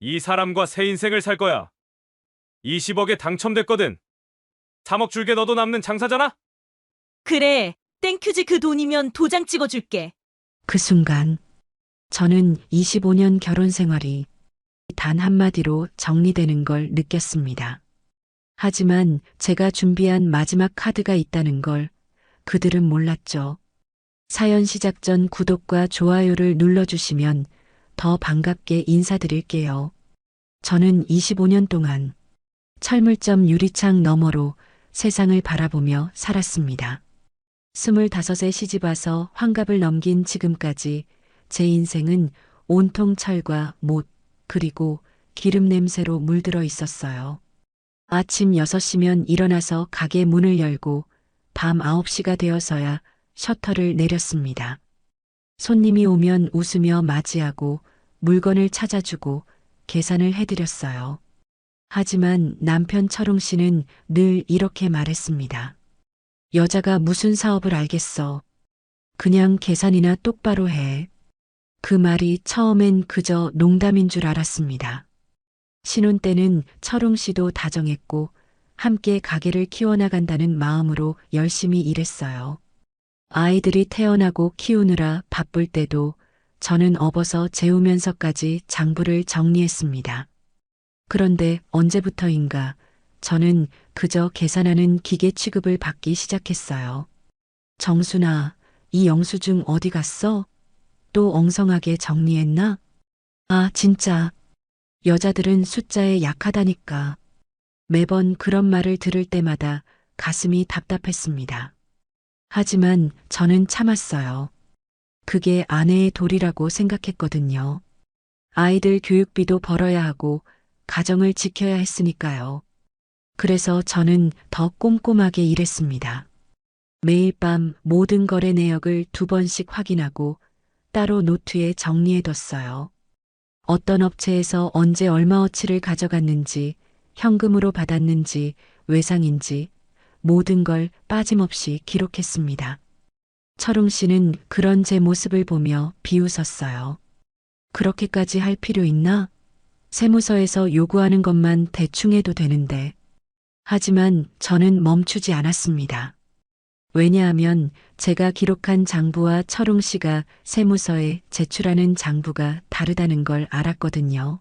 이 사람과 새 인생을 살 거야. 20억에 당첨됐거든. 3억 줄게. 너도 남는 장사잖아? 그래, 땡큐지. 그 돈이면 도장 찍어줄게. 그 순간 저는 25년 결혼 생활이 단 한마디로 정리되는 걸 느꼈습니다. 하지만 제가 준비한 마지막 카드가 있다는 걸 그들은 몰랐죠. 사연 시작 전 구독과 좋아요를 눌러주시면 더 반갑게 인사드릴게요. 저는 25년 동안 철물점 유리창 너머로 세상을 바라보며 살았습니다. 25에 시집와서 환갑을 넘긴 지금까지 제 인생은 온통 철과 못, 그리고 기름 냄새로 물들어 있었어요. 아침 6시면 일어나서 가게 문을 열고 밤 9시가 되어서야 셔터를 내렸습니다. 손님이 오면 웃으며 맞이하고 물건을 찾아주고 계산을 해드렸어요. 하지만 남편 철웅 씨는 늘 이렇게 말했습니다. 여자가 무슨 사업을 알겠어. 그냥 계산이나 똑바로 해. 그 말이 처음엔 그저 농담인 줄 알았습니다. 신혼 때는 철웅 씨도 다정했고 함께 가게를 키워나간다는 마음으로 열심히 일했어요. 아이들이 태어나고 키우느라 바쁠 때도 저는 업어서 재우면서까지 장부를 정리했습니다. 그런데 언제부터인가 저는 그저 계산하는 기계 취급을 받기 시작했어요. 정순아, 이 영수증 어디 갔어? 또 엉성하게 정리했나? 아, 진짜. 여자들은 숫자에 약하다니까. 매번 그런 말을 들을 때마다 가슴이 답답했습니다. 하지만 저는 참았어요. 그게 아내의 도리라고 생각했거든요. 아이들 교육비도 벌어야 하고 가정을 지켜야 했으니까요. 그래서 저는 더 꼼꼼하게 일했습니다. 매일 밤 모든 거래 내역을 2번씩 확인하고 따로 노트에 정리해뒀어요. 어떤 업체에서 언제 얼마어치를 가져갔는지, 현금으로 받았는지, 외상인지 모든 걸 빠짐없이 기록했습니다. 철웅 씨는 그런 제 모습을 보며 비웃었어요. 그렇게까지 할 필요 있나? 세무서에서 요구하는 것만 대충 해도 되는데. 하지만 저는 멈추지 않았습니다. 왜냐하면 제가 기록한 장부와 철웅 씨가 세무서에 제출하는 장부가 다르다는 걸 알았거든요.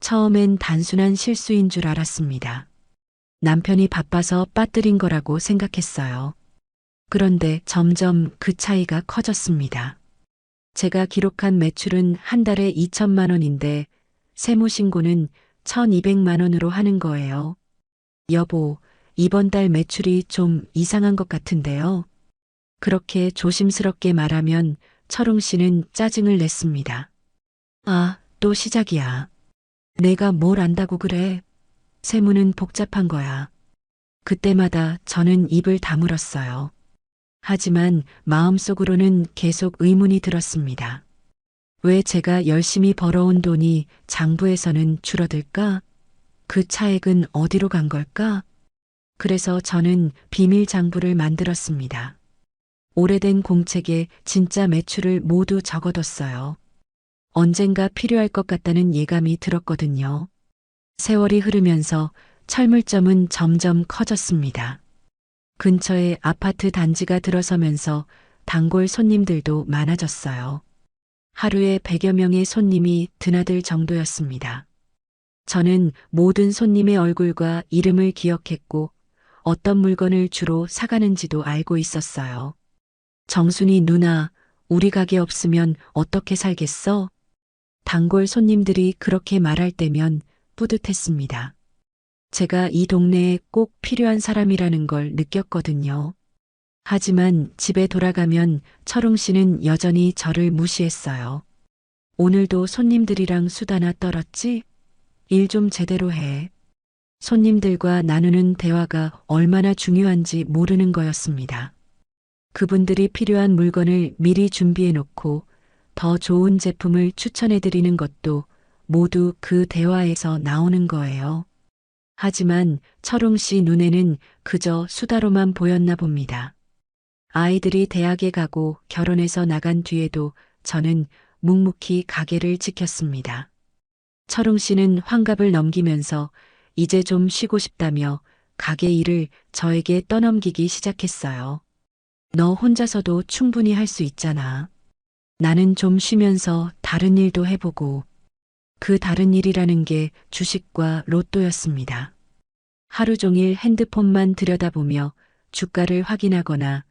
처음엔 단순한 실수인 줄 알았습니다. 남편이 바빠서 빠뜨린 거라고 생각했어요. 그런데 점점 그 차이가 커졌습니다. 제가 기록한 매출은 한 달에 2천만 원인데 세무신고는 1,200만 원으로 하는 거예요. 여보, 이번 달 매출이 좀 이상한 것 같은데요. 그렇게 조심스럽게 말하면 철웅 씨는 짜증을 냈습니다. 아, 또 시작이야. 내가 뭘 안다고 그래. 세무는 복잡한 거야. 그때마다 저는 입을 다물었어요. 하지만 마음속으로는 계속 의문이 들었습니다. 왜 제가 열심히 벌어온 돈이 장부에서는 줄어들까? 그 차액은 어디로 간 걸까? 그래서 저는 비밀 장부를 만들었습니다. 오래된 공책에 진짜 매출을 모두 적어뒀어요. 언젠가 필요할 것 같다는 예감이 들었거든요. 세월이 흐르면서 철물점은 점점 커졌습니다. 근처에 아파트 단지가 들어서면서 단골 손님들도 많아졌어요. 하루에 100여 명의 손님이 드나들 정도였습니다. 저는 모든 손님의 얼굴과 이름을 기억했고 어떤 물건을 주로 사가는지도 알고 있었어요. 정순이 누나, 우리 가게 없으면 어떻게 살겠어? 단골 손님들이 그렇게 말할 때면 뿌듯했습니다. 제가 이 동네에 꼭 필요한 사람이라는 걸 느꼈거든요. 하지만 집에 돌아가면 철웅 씨는 여전히 저를 무시했어요. 오늘도 손님들이랑 수다나 떨었지? 일 좀 제대로 해. 손님들과 나누는 대화가 얼마나 중요한지 모르는 거였습니다. 그분들이 필요한 물건을 미리 준비해 놓고 더 좋은 제품을 추천해 드리는 것도 모두 그 대화에서 나오는 거예요. 하지만 철웅 씨 눈에는 그저 수다로만 보였나 봅니다. 아이들이 대학에 가고 결혼해서 나간 뒤에도 저는 묵묵히 가게를 지켰습니다. 철웅 씨는 환갑을 넘기면서 이제 좀 쉬고 싶다며 가게 일을 저에게 떠넘기기 시작했어요. 너 혼자서도 충분히 할 수 있잖아. 나는 좀 쉬면서 다른 일도 해보고. 그 다른 일이라는 게 주식과 로또였습니다. 하루 종일 핸드폰만 들여다보며 주가를 확인하거나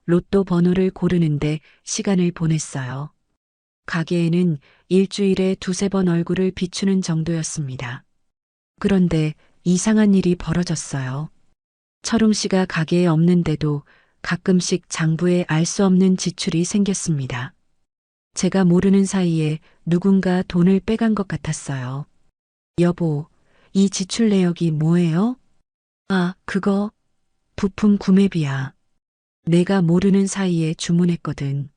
로또 번호를 고르는데 시간을 보냈어요. 가게에는 일주일에 두세 번 얼굴을 비추는 정도였습니다. 그런데 이상한 일이 벌어졌어요. 철웅 씨가 가게에 없는데도 가끔씩 장부에 알 수 없는 지출이 생겼습니다. 제가 모르는 사이에 누군가 돈을 빼간 것 같았어요. 여보, 이 지출 내역이 뭐예요? 아, 그거 부품 구매비야. 내가 모르는 사이에 주문했거든.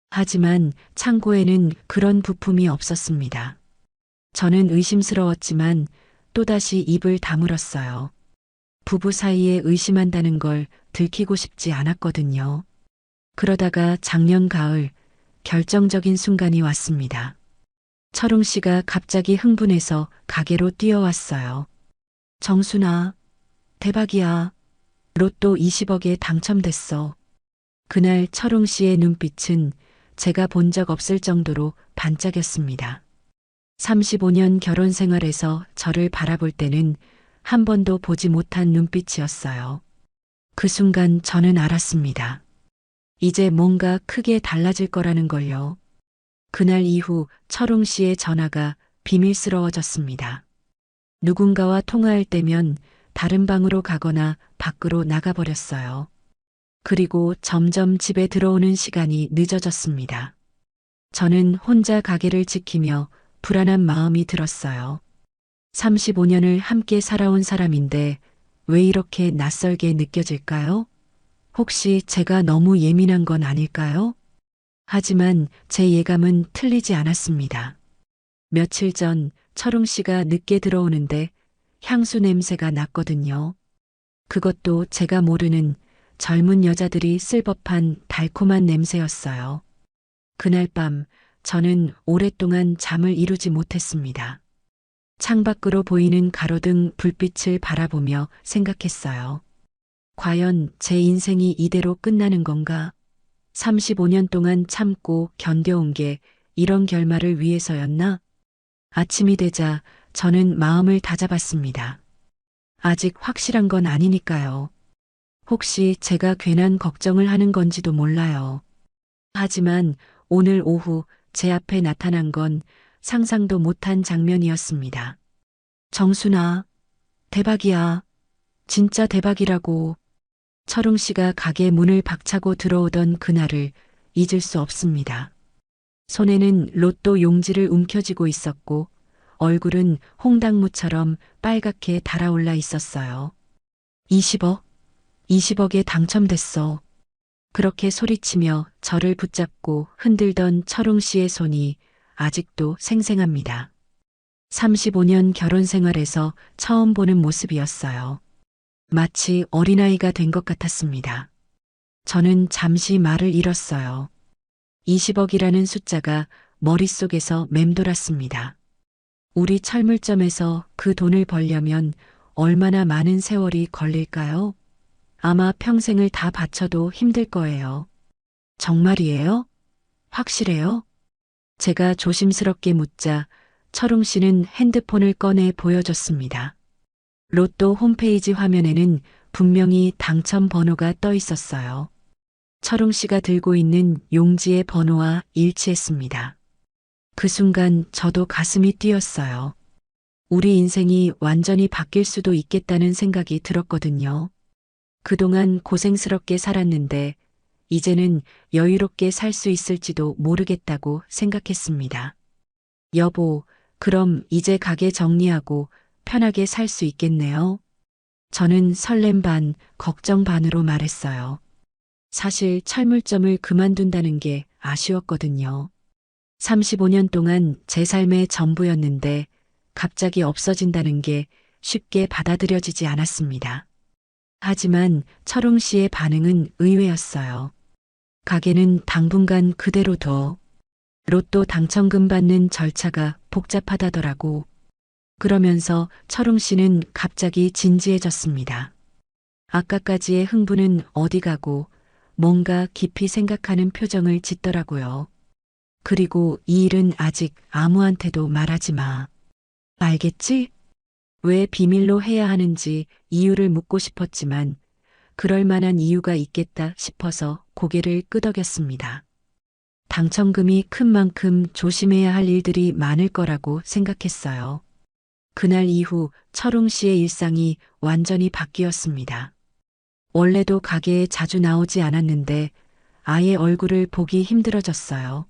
하지만 창고에는 그런 부품이 없었습니다. 저는 의심스러웠지만 또다시 입을 다물었어요. 부부 사이에 의심한다는 걸 들키고 싶지 않았거든요. 그러다가 작년 가을 결정적인 순간이 왔습니다. 철웅 씨가 갑자기 흥분해서 가게로 뛰어왔어요. 정순아, 대박이야. 로또 20억에 당첨됐어. 그날 철웅 씨의 눈빛은 제가 본 적 없을 정도로 반짝였습니다. 35년 결혼 생활에서 저를 바라볼 때는 한 번도 보지 못한 눈빛이었어요. 그 순간 저는 알았습니다. 이제 뭔가 크게 달라질 거라는 걸요. 그날 이후 철웅 씨의 전화가 비밀스러워졌습니다. 누군가와 통화할 때면 다른 방으로 가거나 밖으로 나가버렸어요. 그리고 점점 집에 들어오는 시간이 늦어졌습니다. 저는 혼자 가게를 지키며 불안한 마음이 들었어요. 35년을 함께 살아온 사람인데 왜 이렇게 낯설게 느껴질까요? 혹시 제가 너무 예민한 건 아닐까요? 하지만 제 예감은 틀리지 않았습니다. 며칠 전 철웅 씨가 늦게 들어오는데 향수 냄새가 났거든요. 그것도 제가 모르는 젊은 여자들이 쓸 법한 달콤한 냄새였어요. 그날 밤 저는 오랫동안 잠을 이루지 못했습니다. 창밖으로 보이는 가로등 불빛을 바라보며 생각했어요. 과연 제 인생이 이대로 끝나는 건가? 35년 동안 참고 견뎌온 게 이런 결말을 위해서였나? 아침이 되자 저는 마음을 다잡았습니다. 아직 확실한 건 아니니까요. 혹시 제가 괜한 걱정을 하는 건지도 몰라요. 하지만 오늘 오후 제 앞에 나타난 건 상상도 못한 장면이었습니다. 정순아, 대박이야. 진짜 대박이라고. 철웅 씨가 가게 문을 박차고 들어오던 그날을 잊을 수 없습니다. 손에는 로또 용지를 움켜쥐고 있었고 얼굴은 홍당무처럼 빨갛게 달아올라 있었어요. 20억? 20억에 당첨됐어. 그렇게 소리치며 저를 붙잡고 흔들던 철웅 씨의 손이 아직도 생생합니다. 35년 결혼 생활에서 처음 보는 모습이었어요. 마치 어린아이가 된 것 같았습니다. 저는 잠시 말을 잃었어요. 20억이라는 숫자가 머릿속에서 맴돌았습니다. 우리 철물점에서 그 돈을 벌려면 얼마나 많은 세월이 걸릴까요? 아마 평생을 다 바쳐도 힘들 거예요. 정말이에요? 확실해요? 제가 조심스럽게 묻자 철웅 씨는 핸드폰을 꺼내 보여줬습니다. 로또 홈페이지 화면에는 분명히 당첨 번호가 떠 있었어요. 철웅 씨가 들고 있는 용지의 번호와 일치했습니다. 그 순간 저도 가슴이 뛰었어요. 우리 인생이 완전히 바뀔 수도 있겠다는 생각이 들었거든요. 그동안 고생스럽게 살았는데 이제는 여유롭게 살 수 있을지도 모르겠다고 생각했습니다. 여보, 그럼 이제 가게 정리하고 편하게 살 수 있겠네요. 저는 설렘 반, 걱정 반으로 말했어요. 사실 철물점을 그만둔다는 게 아쉬웠거든요. 35년 동안 제 삶의 전부였는데 갑자기 없어진다는 게 쉽게 받아들여지지 않았습니다. 하지만 철웅 씨의 반응은 의외였어요. 가게는 당분간 그대로 둬. 로또 당첨금 받는 절차가 복잡하다더라고. 그러면서 철웅 씨는 갑자기 진지해졌습니다. 아까까지의 흥분은 어디 가고 뭔가 깊이 생각하는 표정을 짓더라고요. 그리고 이 일은 아직 아무한테도 말하지 마. 알겠지? 왜 비밀로 해야 하는지 이유를 묻고 싶었지만 그럴 만한 이유가 있겠다 싶어서 고개를 끄덕였습니다. 당첨금이 큰 만큼 조심해야 할 일들이 많을 거라고 생각했어요. 그날 이후 철웅 씨의 일상이 완전히 바뀌었습니다. 원래도 가게에 자주 나오지 않았는데 아예 얼굴을 보기 힘들어졌어요.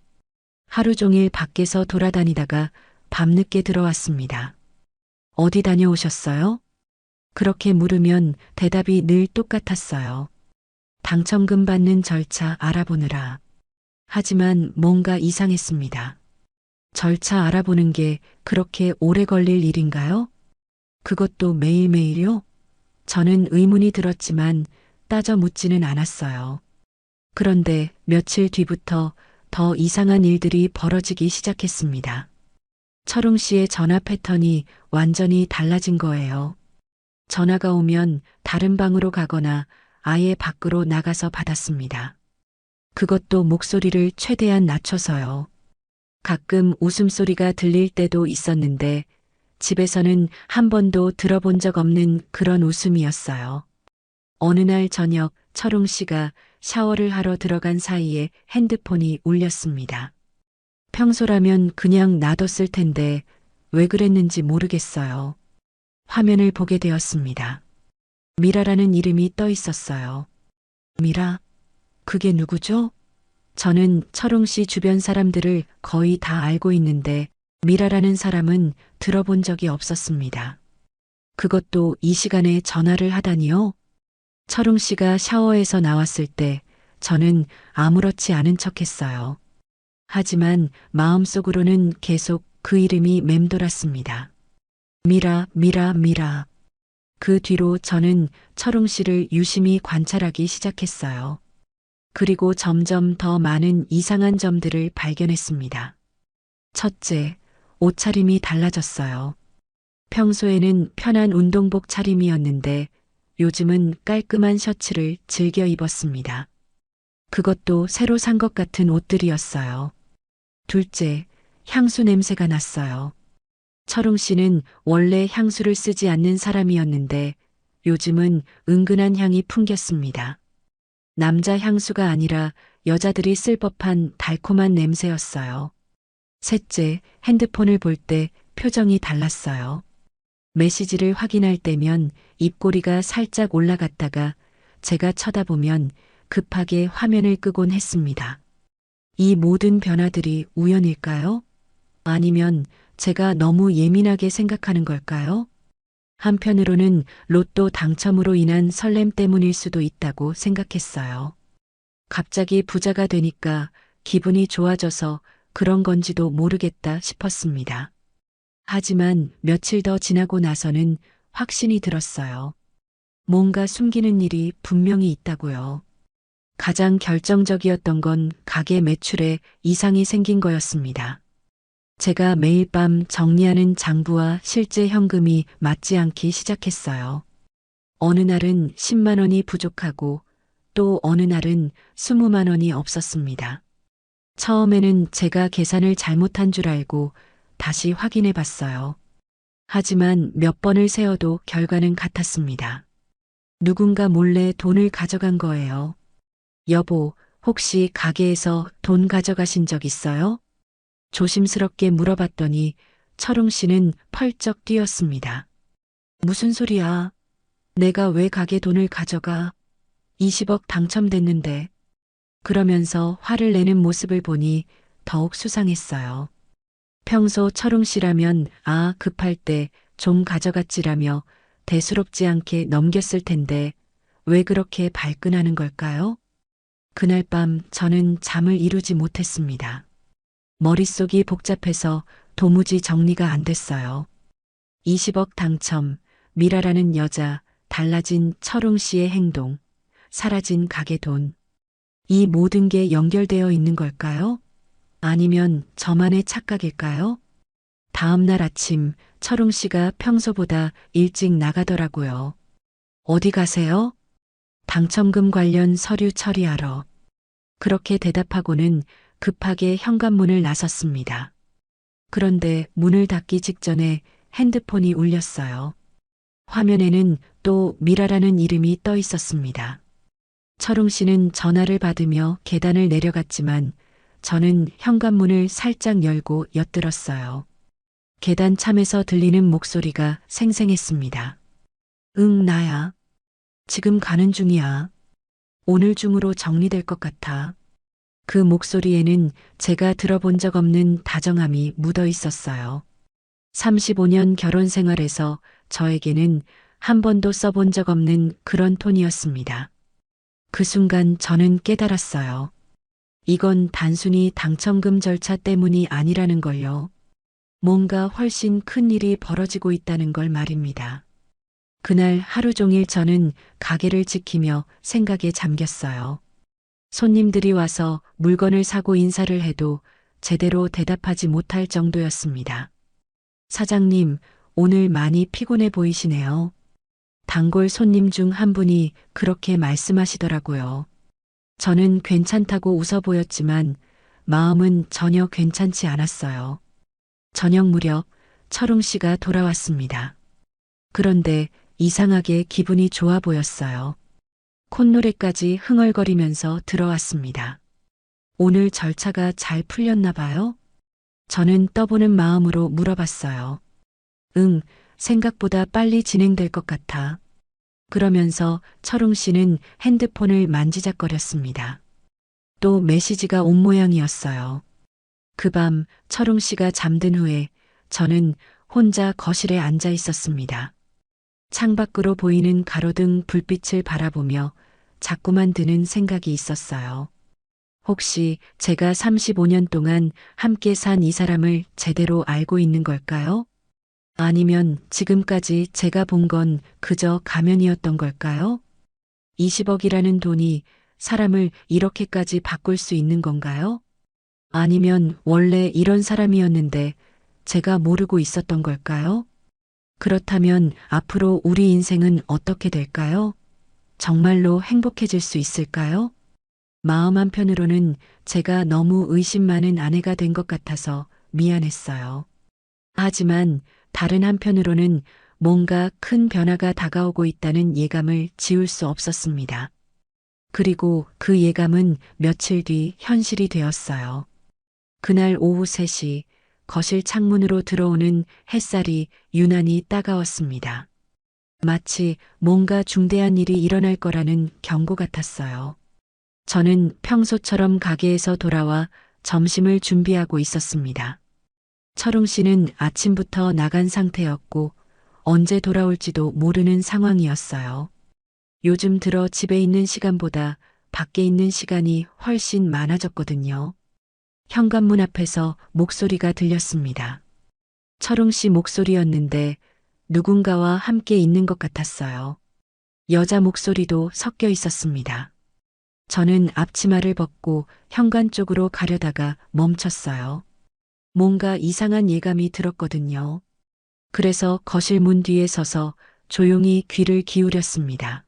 하루 종일 밖에서 돌아다니다가 밤늦게 들어왔습니다. 어디 다녀오셨어요? 그렇게 물으면 대답이 늘 똑같았어요. 당첨금 받는 절차 알아보느라. 하지만 뭔가 이상했습니다. 절차 알아보는 게 그렇게 오래 걸릴 일인가요? 그것도 매일매일요? 저는 의문이 들었지만 따져 묻지는 않았어요. 그런데 며칠 뒤부터 더 이상한 일들이 벌어지기 시작했습니다. 철웅 씨의 전화 패턴이 완전히 달라진 거예요. 전화가 오면 다른 방으로 가거나 아예 밖으로 나가서 받았습니다. 그것도 목소리를 최대한 낮춰서요. 가끔 웃음소리가 들릴 때도 있었는데 집에서는 한 번도 들어본 적 없는 그런 웃음이었어요. 어느 날 저녁 철웅 씨가 샤워를 하러 들어간 사이에 핸드폰이 울렸습니다. 평소라면 그냥 놔뒀을 텐데 왜 그랬는지 모르겠어요. 화면을 보게 되었습니다. 미라라는 이름이 떠 있었어요. 미라? 그게 누구죠? 저는 철웅 씨 주변 사람들을 거의 다 알고 있는데 미라라는 사람은 들어본 적이 없었습니다. 그것도 이 시간에 전화를 하다니요? 철웅 씨가 샤워에서 나왔을 때 저는 아무렇지 않은 척했어요. 하지만 마음속으로는 계속 그 이름이 맴돌았습니다. 미라, 미라, 미라. 그 뒤로 저는 철웅 씨를 유심히 관찰하기 시작했어요. 그리고 점점 더 많은 이상한 점들을 발견했습니다. 첫째, 옷차림이 달라졌어요. 평소에는 편한 운동복 차림이었는데 요즘은 깔끔한 셔츠를 즐겨 입었습니다. 그것도 새로 산 것 같은 옷들이었어요. 둘째, 향수 냄새가 났어요. 철웅 씨는 원래 향수를 쓰지 않는 사람이었는데 요즘은 은근한 향이 풍겼습니다. 남자 향수가 아니라 여자들이 쓸 법한 달콤한 냄새였어요. 셋째, 핸드폰을 볼 때 표정이 달랐어요. 메시지를 확인할 때면 입꼬리가 살짝 올라갔다가 제가 쳐다보면 급하게 화면을 끄곤 했습니다. 이 모든 변화들이 우연일까요? 아니면 제가 너무 예민하게 생각하는 걸까요? 한편으로는 로또 당첨으로 인한 설렘 때문일 수도 있다고 생각했어요. 갑자기 부자가 되니까 기분이 좋아져서 그런 건지도 모르겠다 싶었습니다. 하지만 며칠 더 지나고 나서는 확신이 들었어요. 뭔가 숨기는 일이 분명히 있다고요. 가장 결정적이었던 건 가게 매출에 이상이 생긴 거였습니다. 제가 매일 밤 정리하는 장부와 실제 현금이 맞지 않기 시작했어요. 어느 날은 10만 원이 부족하고 또 어느 날은 20만 원이 없었습니다. 처음에는 제가 계산을 잘못한 줄 알고 다시 확인해 봤어요. 하지만 몇 번을 세어도 결과는 같았습니다. 누군가 몰래 돈을 가져간 거예요. 여보, 혹시 가게에서 돈 가져가신 적 있어요? 조심스럽게 물어봤더니 철웅 씨는 펄쩍 뛰었습니다. 무슨 소리야? 내가 왜 가게 돈을 가져가? 20억 당첨됐는데. 그러면서 화를 내는 모습을 보니 더욱 수상했어요. 평소 철웅 씨라면 급할 때 좀 가져갔지라며 대수롭지 않게 넘겼을 텐데 왜 그렇게 발끈하는 걸까요? 그날 밤 저는 잠을 이루지 못했습니다. 머릿속이 복잡해서 도무지 정리가 안 됐어요. 20억 당첨, 미라라는 여자, 달라진 철웅 씨의 행동, 사라진 가게 돈. 이 모든 게 연결되어 있는 걸까요? 아니면 저만의 착각일까요? 다음 날 아침 철웅 씨가 평소보다 일찍 나가더라고요. 어디 가세요? 당첨금 관련 서류 처리하러. 그렇게 대답하고는 급하게 현관문을 나섰습니다. 그런데 문을 닫기 직전에 핸드폰이 울렸어요. 화면에는 또 미라라는 이름이 떠 있었습니다. 철웅 씨는 전화를 받으며 계단을 내려갔지만 저는 현관문을 살짝 열고 엿들었어요. 계단 참에서 들리는 목소리가 생생했습니다. 응, 나야. 지금 가는 중이야. 오늘 중으로 정리될 것 같아. 그 목소리에는 제가 들어본 적 없는 다정함이 묻어 있었어요. 35년 결혼 생활에서 저에게는 한 번도 써본 적 없는 그런 톤이었습니다. 그 순간 저는 깨달았어요. 이건 단순히 당첨금 절차 때문이 아니라는 걸요. 뭔가 훨씬 큰 일이 벌어지고 있다는 걸 말입니다. 그날 하루 종일 저는 가게를 지키며 생각에 잠겼어요. 손님들이 와서 물건을 사고 인사를 해도 제대로 대답하지 못할 정도였습니다. 사장님, 오늘 많이 피곤해 보이시네요. 단골 손님 중 한 분이 그렇게 말씀하시더라고요. 저는 괜찮다고 웃어 보였지만 마음은 전혀 괜찮지 않았어요. 저녁 무렵 철웅 씨가 돌아왔습니다. 그런데 이상하게 기분이 좋아 보였어요. 콧노래까지 흥얼거리면서 들어왔습니다. 오늘 절차가 잘 풀렸나 봐요? 저는 떠보는 마음으로 물어봤어요. 응, 생각보다 빨리 진행될 것 같아. 그러면서 철웅 씨는 핸드폰을 만지작거렸습니다. 또 메시지가 온 모양이었어요. 그 밤 철웅 씨가 잠든 후에 저는 혼자 거실에 앉아 있었습니다. 창밖으로 보이는 가로등 불빛을 바라보며 자꾸만 드는 생각이 있었어요. 혹시 제가 35년 동안 함께 산 이 사람을 제대로 알고 있는 걸까요? 아니면 지금까지 제가 본 건 그저 가면이었던 걸까요? 20억이라는 돈이 사람을 이렇게까지 바꿀 수 있는 건가요? 아니면 원래 이런 사람이었는데 제가 모르고 있었던 걸까요? 그렇다면 앞으로 우리 인생은 어떻게 될까요? 정말로 행복해질 수 있을까요? 마음 한편으로는 제가 너무 의심 많은 아내가 된 것 같아서 미안했어요. 하지만 다른 한편으로는 뭔가 큰 변화가 다가오고 있다는 예감을 지울 수 없었습니다. 그리고 그 예감은 며칠 뒤 현실이 되었어요. 그날 오후 3시 거실 창문으로 들어오는 햇살이 유난히 따가웠습니다. 마치 뭔가 중대한 일이 일어날 거라는 경고 같았어요. 저는 평소처럼 가게에서 돌아와 점심을 준비하고 있었습니다. 철웅 씨는 아침부터 나간 상태였고 언제 돌아올지도 모르는 상황이었어요. 요즘 들어 집에 있는 시간보다 밖에 있는 시간이 훨씬 많아졌거든요. 현관문 앞에서 목소리가 들렸습니다. 철웅 씨 목소리였는데 누군가와 함께 있는 것 같았어요. 여자 목소리도 섞여 있었습니다. 저는 앞치마를 벗고 현관 쪽으로 가려다가 멈췄어요. 뭔가 이상한 예감이 들었거든요. 그래서 거실 문 뒤에 서서 조용히 귀를 기울였습니다.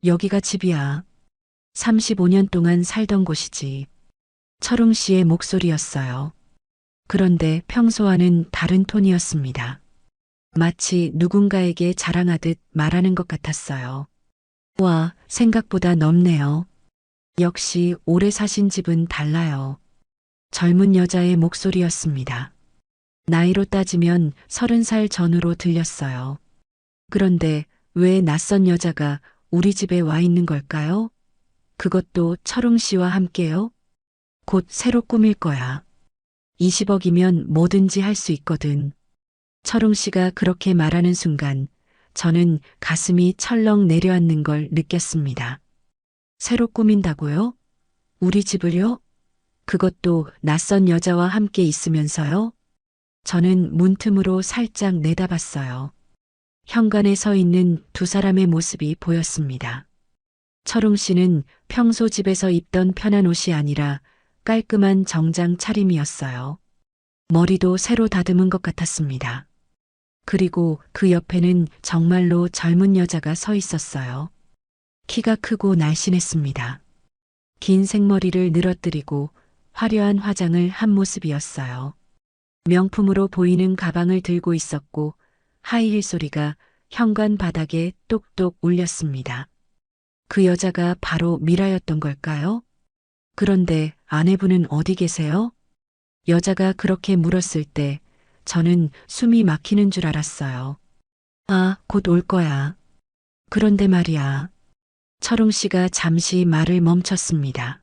여기가 집이야. 35년 동안 살던 곳이지. 철웅 씨의 목소리였어요. 그런데 평소와는 다른 톤이었습니다. 마치 누군가에게 자랑하듯 말하는 것 같았어요. 와, 생각보다 넓네요. 역시 오래 사신 집은 달라요. 젊은 여자의 목소리였습니다. 나이로 따지면 30살 전후로 들렸어요. 그런데 왜 낯선 여자가 우리 집에 와 있는 걸까요? 그것도 철웅 씨와 함께요? 곧 새로 꾸밀 거야. 20억이면 뭐든지 할 수 있거든. 철웅 씨가 그렇게 말하는 순간 저는 가슴이 철렁 내려앉는 걸 느꼈습니다. 새로 꾸민다고요? 우리 집을요? 그것도 낯선 여자와 함께 있으면서요? 저는 문틈으로 살짝 내다봤어요. 현관에 서 있는 두 사람의 모습이 보였습니다. 철웅 씨는 평소 집에서 입던 편한 옷이 아니라 깔끔한 정장 차림이었어요. 머리도 새로 다듬은 것 같았습니다. 그리고 그 옆에는 정말로 젊은 여자가 서 있었어요. 키가 크고 날씬했습니다. 긴 생머리를 늘어뜨리고 화려한 화장을 한 모습이었어요. 명품으로 보이는 가방을 들고 있었고 하이힐 소리가 현관 바닥에 똑똑 울렸습니다. 그 여자가 바로 미라였던 걸까요? 그런데 아내분은 어디 계세요? 여자가 그렇게 물었을 때 저는 숨이 막히는 줄 알았어요. 아, 곧 올 거야. 그런데 말이야. 철웅 씨가 잠시 말을 멈췄습니다.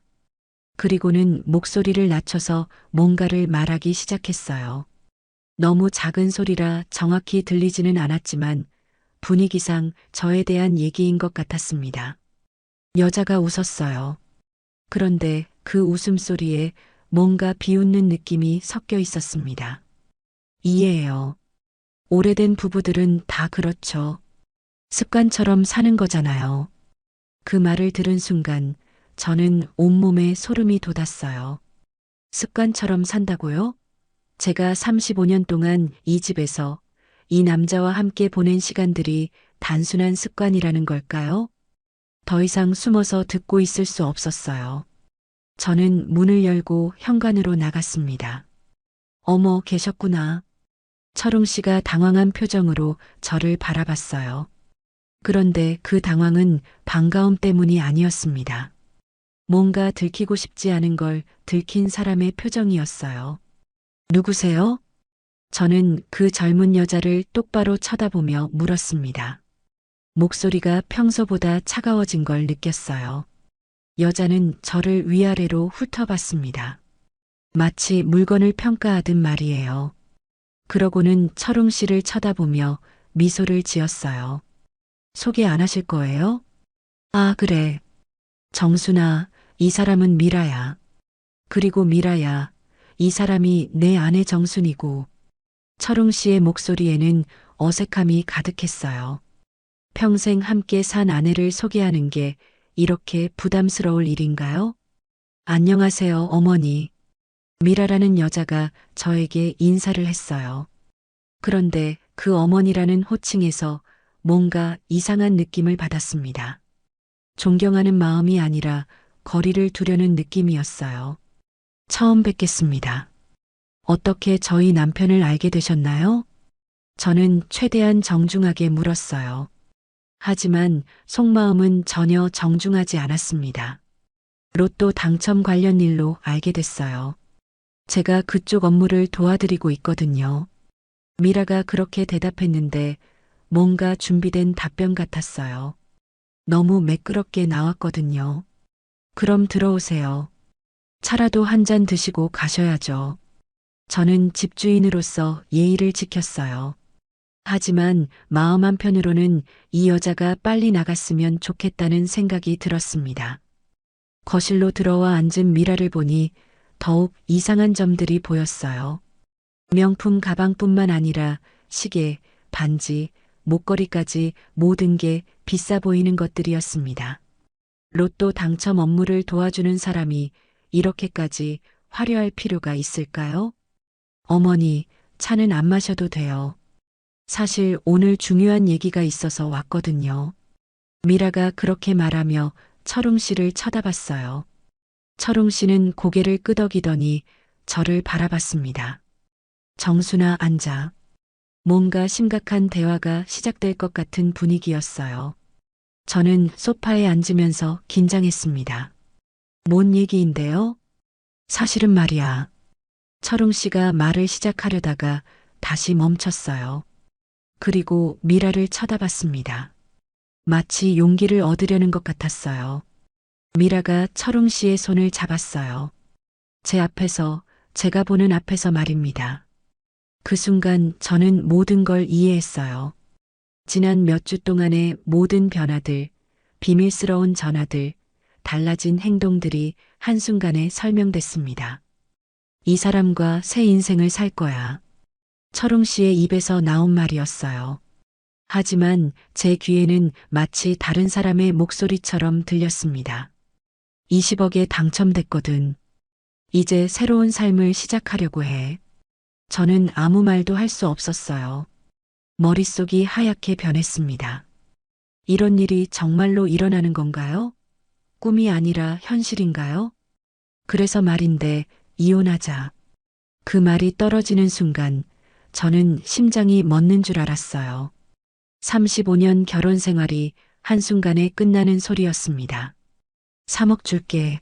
그리고는 목소리를 낮춰서 뭔가를 말하기 시작했어요. 너무 작은 소리라 정확히 들리지는 않았지만 분위기상 저에 대한 얘기인 것 같았습니다. 여자가 웃었어요. 그런데 그 웃음소리에 뭔가 비웃는 느낌이 섞여 있었습니다. 이해해요. 오래된 부부들은 다 그렇죠. 습관처럼 사는 거잖아요. 그 말을 들은 순간 저는 온몸에 소름이 돋았어요. 습관처럼 산다고요? 제가 35년 동안 이 집에서 이 남자와 함께 보낸 시간들이 단순한 습관이라는 걸까요? 더 이상 숨어서 듣고 있을 수 없었어요. 저는 문을 열고 현관으로 나갔습니다. 어머, 계셨구나. 철웅 씨가 당황한 표정으로 저를 바라봤어요. 그런데 그 당황은 반가움 때문이 아니었습니다. 뭔가 들키고 싶지 않은 걸 들킨 사람의 표정이었어요. 누구세요? 저는 그 젊은 여자를 똑바로 쳐다보며 물었습니다. 목소리가 평소보다 차가워진 걸 느꼈어요. 여자는 저를 위아래로 훑어봤습니다. 마치 물건을 평가하듯 말이에요. 그러고는 철웅 씨를 쳐다보며 미소를 지었어요. 소개 안 하실 거예요? 아, 그래. 정순아, 이 사람은 미라야. 그리고 미라야, 이 사람이 내 아내 정순이고. 철웅 씨의 목소리에는 어색함이 가득했어요. 평생 함께 산 아내를 소개하는 게 이렇게 부담스러울 일인가요? 안녕하세요, 어머니. 미라라는 여자가 저에게 인사를 했어요. 그런데 그 어머니라는 호칭에서 뭔가 이상한 느낌을 받았습니다. 존경하는 마음이 아니라 거리를 두려는 느낌이었어요. 처음 뵙겠습니다. 어떻게 저희 남편을 알게 되셨나요? 저는 최대한 정중하게 물었어요. 하지만 속마음은 전혀 정중하지 않았습니다. 로또 당첨 관련 일로 알게 됐어요. 제가 그쪽 업무를 도와드리고 있거든요. 미라가 그렇게 대답했는데 뭔가 준비된 답변 같았어요. 너무 매끄럽게 나왔거든요. 그럼 들어오세요. 차라도 한 잔 드시고 가셔야죠. 저는 집주인으로서 예의를 지켰어요. 하지만 마음 한편으로는 이 여자가 빨리 나갔으면 좋겠다는 생각이 들었습니다. 거실로 들어와 앉은 미라를 보니 더욱 이상한 점들이 보였어요. 명품 가방뿐만 아니라 시계, 반지, 목걸이까지 모든 게 비싸 보이는 것들이었습니다. 로또 당첨 업무를 도와주는 사람이 이렇게까지 화려할 필요가 있을까요? 어머니, 차는 안 마셔도 돼요. 사실 오늘 중요한 얘기가 있어서 왔거든요. 미라가 그렇게 말하며 철웅 씨를 쳐다봤어요. 철웅 씨는 고개를 끄덕이더니 저를 바라봤습니다. 정순아, 앉아. 뭔가 심각한 대화가 시작될 것 같은 분위기였어요. 저는 소파에 앉으면서 긴장했습니다. 뭔 얘기인데요? 사실은 말이야. 철웅 씨가 말을 시작하려다가 다시 멈췄어요. 그리고 미라를 쳐다봤습니다. 마치 용기를 얻으려는 것 같았어요. 미라가 철웅 씨의 손을 잡았어요. 제 앞에서, 제가 보는 앞에서 말입니다. 그 순간 저는 모든 걸 이해했어요. 지난 몇 주 동안의 모든 변화들, 비밀스러운 전화들, 달라진 행동들이 한순간에 설명됐습니다. 이 사람과 새 인생을 살 거야. 철웅 씨의 입에서 나온 말이었어요. 하지만 제 귀에는 마치 다른 사람의 목소리처럼 들렸습니다. 20억에 당첨됐거든. 이제 새로운 삶을 시작하려고 해. 저는 아무 말도 할 수 없었어요. 머릿속이 하얗게 변했습니다. 이런 일이 정말로 일어나는 건가요? 꿈이 아니라 현실인가요? 그래서 말인데 이혼하자. 그 말이 떨어지는 순간 저는 심장이 멎는 줄 알았어요. 35년 결혼 생활이 한순간에 끝나는 소리였습니다. 3억 줄게.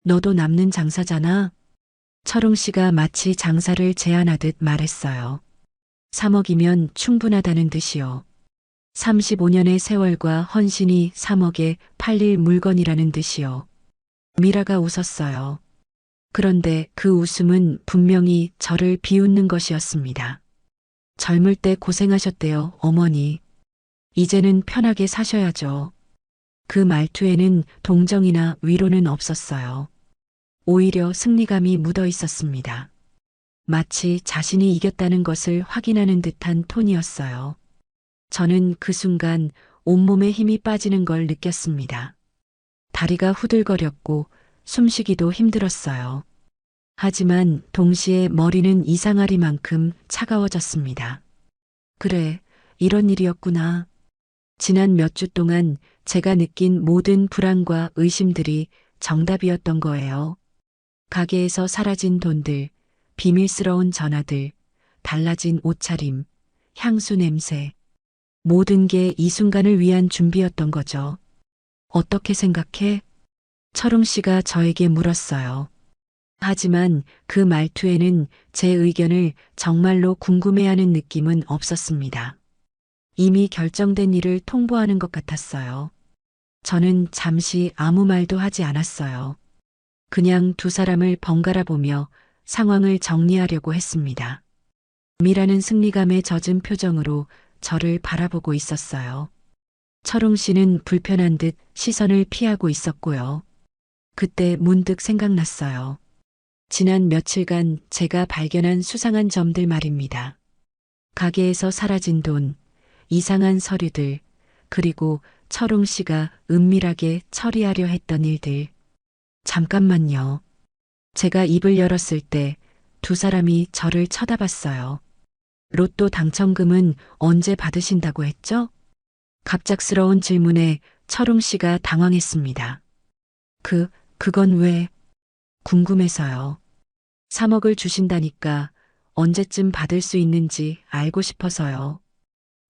너도 남는 장사잖아. 철웅 씨가 마치 장사를 제안하듯 말했어요. 3억이면 충분하다는 듯이요. 35년의 세월과 헌신이 3억에 팔릴 물건이라는 듯이요. 미라가 웃었어요. 그런데 그 웃음은 분명히 저를 비웃는 것이었습니다. 젊을 때 고생하셨대요, 어머니. 이제는 편하게 사셔야죠. 그 말투에는 동정이나 위로는 없었어요. 오히려 승리감이 묻어 있었습니다. 마치 자신이 이겼다는 것을 확인하는 듯한 톤이었어요. 저는 그 순간 온몸에 힘이 빠지는 걸 느꼈습니다. 다리가 후들거렸고 숨쉬기도 힘들었어요. 하지만 동시에 머리는 이상하리만큼 차가워졌습니다. 그래, 이런 일이었구나. 지난 몇 주 동안 제가 느낀 모든 불안과 의심들이 정답이었던 거예요. 가게에서 사라진 돈들, 비밀스러운 전화들, 달라진 옷차림, 향수 냄새. 모든 게 이 순간을 위한 준비였던 거죠. 어떻게 생각해? 철웅 씨가 저에게 물었어요. 하지만 그 말투에는 제 의견을 정말로 궁금해하는 느낌은 없었습니다. 이미 결정된 일을 통보하는 것 같았어요. 저는 잠시 아무 말도 하지 않았어요. 그냥 두 사람을 번갈아 보며 상황을 정리하려고 했습니다. 미라는 승리감에 젖은 표정으로 저를 바라보고 있었어요. 철웅 씨는 불편한 듯 시선을 피하고 있었고요. 그때 문득 생각났어요. 지난 며칠간 제가 발견한 수상한 점들 말입니다. 가게에서 사라진 돈, 이상한 서류들, 그리고 철웅 씨가 은밀하게 처리하려 했던 일들. 잠깐만요. 제가 입을 열었을 때 두 사람이 저를 쳐다봤어요. 로또 당첨금은 언제 받으신다고 했죠? 갑작스러운 질문에 철웅 씨가 당황했습니다. 그건 왜? 궁금해서요. 3억을 주신다니까 언제쯤 받을 수 있는지 알고 싶어서요.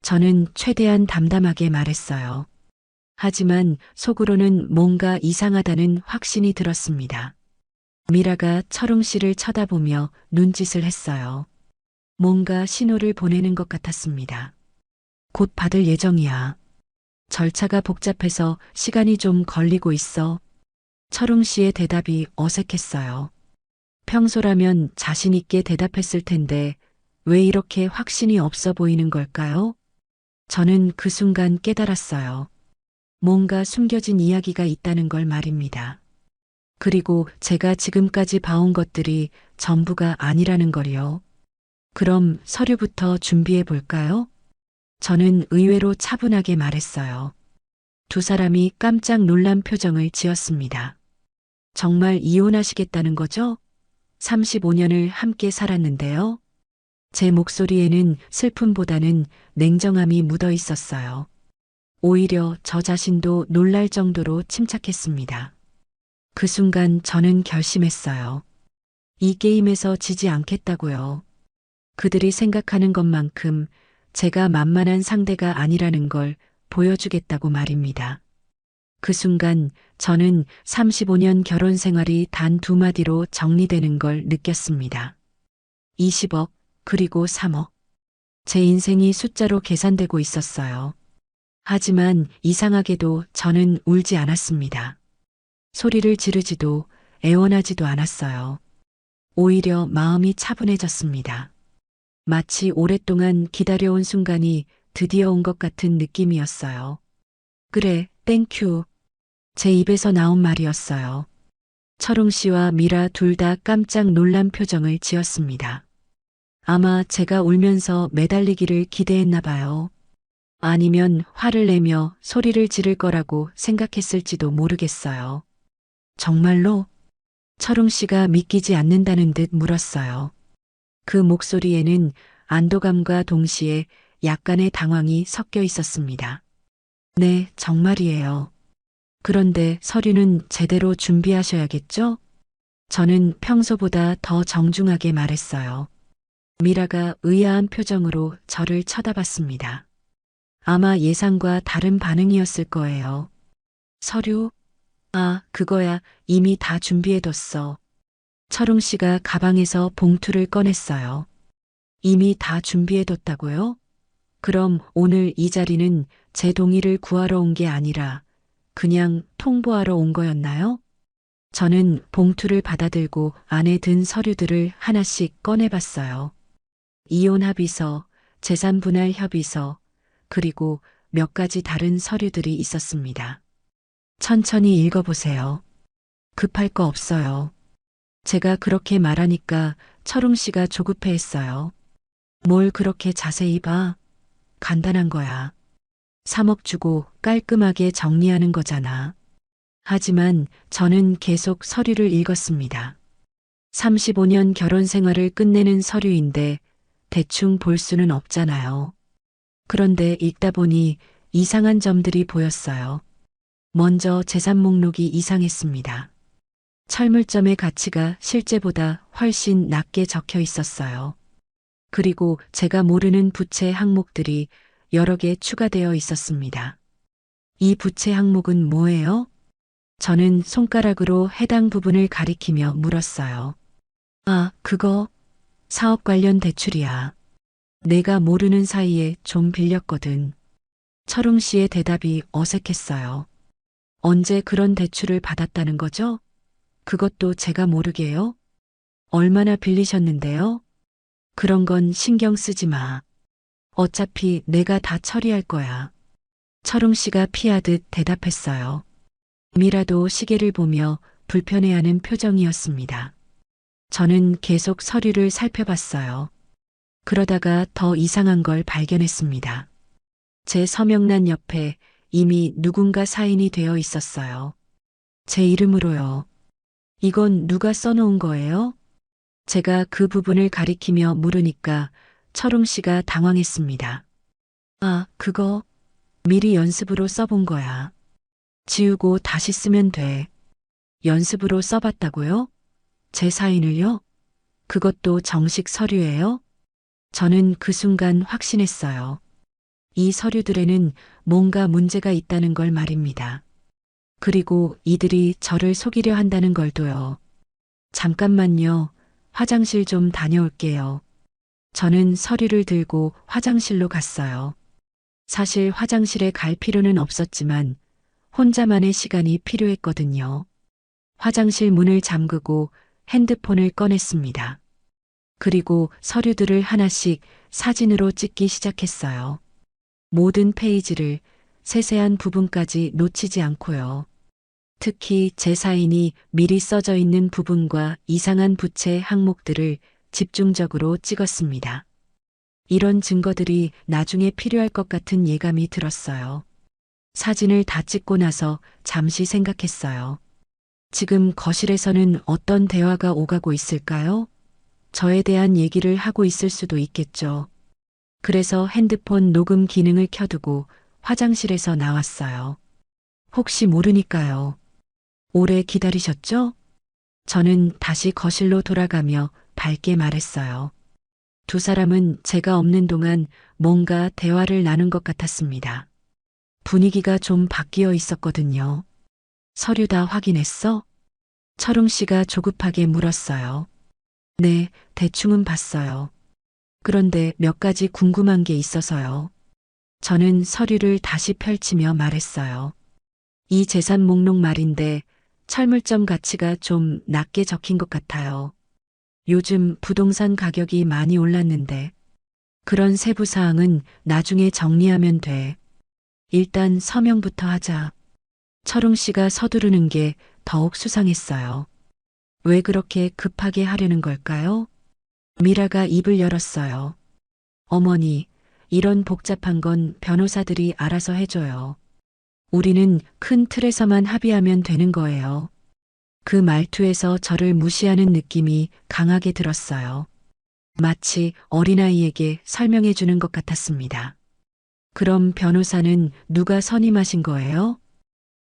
저는 최대한 담담하게 말했어요. 하지만 속으로는 뭔가 이상하다는 확신이 들었습니다. 미라가 철웅 씨를 쳐다보며 눈짓을 했어요. 뭔가 신호를 보내는 것 같았습니다. 곧 받을 예정이야. 절차가 복잡해서 시간이 좀 걸리고 있어. 철웅 씨의 대답이 어색했어요. 평소라면 자신 있게 대답했을 텐데 왜 이렇게 확신이 없어 보이는 걸까요? 저는 그 순간 깨달았어요. 뭔가 숨겨진 이야기가 있다는 걸 말입니다. 그리고 제가 지금까지 봐온 것들이 전부가 아니라는 걸요. 그럼 서류부터 준비해 볼까요? 저는 의외로 차분하게 말했어요. 두 사람이 깜짝 놀란 표정을 지었습니다. 정말 이혼하시겠다는 거죠? 35년을 함께 살았는데요. 제 목소리에는 슬픔보다는 냉정함이 묻어 있었어요. 오히려 저 자신도 놀랄 정도로 침착했습니다. 그 순간 저는 결심했어요. 이 게임에서 지지 않겠다고요. 그들이 생각하는 것만큼 제가 만만한 상대가 아니라는 걸 보여주겠다고 말입니다. 그 순간 저는 35년 결혼 생활이 단 두 마디로 정리되는 걸 느꼈습니다. 20억, 그리고 3억. 제 인생이 숫자로 계산되고 있었어요. 하지만 이상하게도 저는 울지 않았습니다. 소리를 지르지도 애원하지도 않았어요. 오히려 마음이 차분해졌습니다. 마치 오랫동안 기다려온 순간이 드디어 온 것 같은 느낌이었어요. 그래, 땡큐. 제 입에서 나온 말이었어요. 철웅 씨와 미라 둘 다 깜짝 놀란 표정을 지었습니다. 아마 제가 울면서 매달리기를 기대했나 봐요. 아니면 화를 내며 소리를 지를 거라고 생각했을지도 모르겠어요. 정말로? 철웅 씨가 믿기지 않는다는 듯 물었어요. 그 목소리에는 안도감과 동시에 약간의 당황이 섞여 있었습니다. 네, 정말이에요. 그런데 서류는 제대로 준비하셔야겠죠? 저는 평소보다 더 정중하게 말했어요. 미라가 의아한 표정으로 저를 쳐다봤습니다. 아마 예상과 다른 반응이었을 거예요. 서류? 아, 그거야 이미 다 준비해뒀어. 철웅 씨가 가방에서 봉투를 꺼냈어요. 이미 다 준비해뒀다고요? 그럼 오늘 이 자리는 제 동의를 구하러 온 게 아니라 그냥 통보하러 온 거였나요? 저는 봉투를 받아들고 안에 든 서류들을 하나씩 꺼내봤어요. 이혼 합의서, 재산 분할 협의서, 그리고 몇 가지 다른 서류들이 있었습니다. 천천히 읽어보세요. 급할 거 없어요. 제가 그렇게 말하니까 철웅 씨가 조급해했어요. 뭘 그렇게 자세히 봐? 간단한 거야. 3억 주고 깔끔하게 정리하는 거잖아. 하지만 저는 계속 서류를 읽었습니다. 35년 결혼 생활을 끝내는 서류인데 대충 볼 수는 없잖아요. 그런데 읽다 보니 이상한 점들이 보였어요. 먼저 재산 목록이 이상했습니다. 철물점의 가치가 실제보다 훨씬 낮게 적혀 있었어요. 그리고 제가 모르는 부채 항목들이 여러 개 추가되어 있었습니다. 이 부채 항목은 뭐예요? 저는 손가락으로 해당 부분을 가리키며 물었어요. 아, 그거 사업 관련 대출이야. 내가 모르는 사이에 좀 빌렸거든. 철웅 씨의 대답이 어색했어요. 언제 그런 대출을 받았다는 거죠? 그것도 제가 모르게요? 얼마나 빌리셨는데요? 그런 건 신경 쓰지 마. 어차피 내가 다 처리할 거야. 철웅 씨가 피하듯 대답했어요. 미라도 시계를 보며 불편해하는 표정이었습니다. 저는 계속 서류를 살펴봤어요. 그러다가 더 이상한 걸 발견했습니다. 제 서명란 옆에 이미 누군가 사인이 되어 있었어요. 제 이름으로요. 이건 누가 써놓은 거예요? 제가 그 부분을 가리키며 물으니까 철웅 씨가 당황했습니다. 아, 그거 미리 연습으로 써본 거야. 지우고 다시 쓰면 돼. 연습으로 써봤다고요? 제 사인을요? 그것도 정식 서류예요? 저는 그 순간 확신했어요. 이 서류들에는 뭔가 문제가 있다는 걸 말입니다. 그리고 이들이 저를 속이려 한다는 걸도요. 잠깐만요. 화장실 좀 다녀올게요. 저는 서류를 들고 화장실로 갔어요. 사실 화장실에 갈 필요는 없었지만 혼자만의 시간이 필요했거든요. 화장실 문을 잠그고 핸드폰을 꺼냈습니다. 그리고 서류들을 하나씩 사진으로 찍기 시작했어요. 모든 페이지를 세세한 부분까지 놓치지 않고요. 특히 제 사인이 미리 써져 있는 부분과 이상한 부채 항목들을 집중적으로 찍었습니다. 이런 증거들이 나중에 필요할 것 같은 예감이 들었어요. 사진을 다 찍고 나서 잠시 생각했어요. 지금 거실에서는 어떤 대화가 오가고 있을까요? 저에 대한 얘기를 하고 있을 수도 있겠죠. 그래서 핸드폰 녹음 기능을 켜두고 화장실에서 나왔어요. 혹시 모르니까요. 오래 기다리셨죠? 저는 다시 거실로 돌아가며 밝게 말했어요. 두 사람은 제가 없는 동안 뭔가 대화를 나눈 것 같았습니다. 분위기가 좀 바뀌어 있었거든요. 서류 다 확인했어? 철웅 씨가 조급하게 물었어요. 네, 대충은 봤어요. 그런데 몇 가지 궁금한 게 있어서요. 저는 서류를 다시 펼치며 말했어요. 이 재산 목록 말인데 철물점 가치가 좀 낮게 적힌 것 같아요. 요즘 부동산 가격이 많이 올랐는데 그런 세부 사항은 나중에 정리하면 돼. 일단 서명부터 하자. 철웅 씨가 서두르는 게 더욱 수상했어요. 왜 그렇게 급하게 하려는 걸까요? 미라가 입을 열었어요. 어머니, 이런 복잡한 건 변호사들이 알아서 해줘요. 우리는 큰 틀에서만 합의하면 되는 거예요. 그 말투에서 저를 무시하는 느낌이 강하게 들었어요. 마치 어린아이에게 설명해 주는 것 같았습니다. 그럼 변호사는 누가 선임하신 거예요?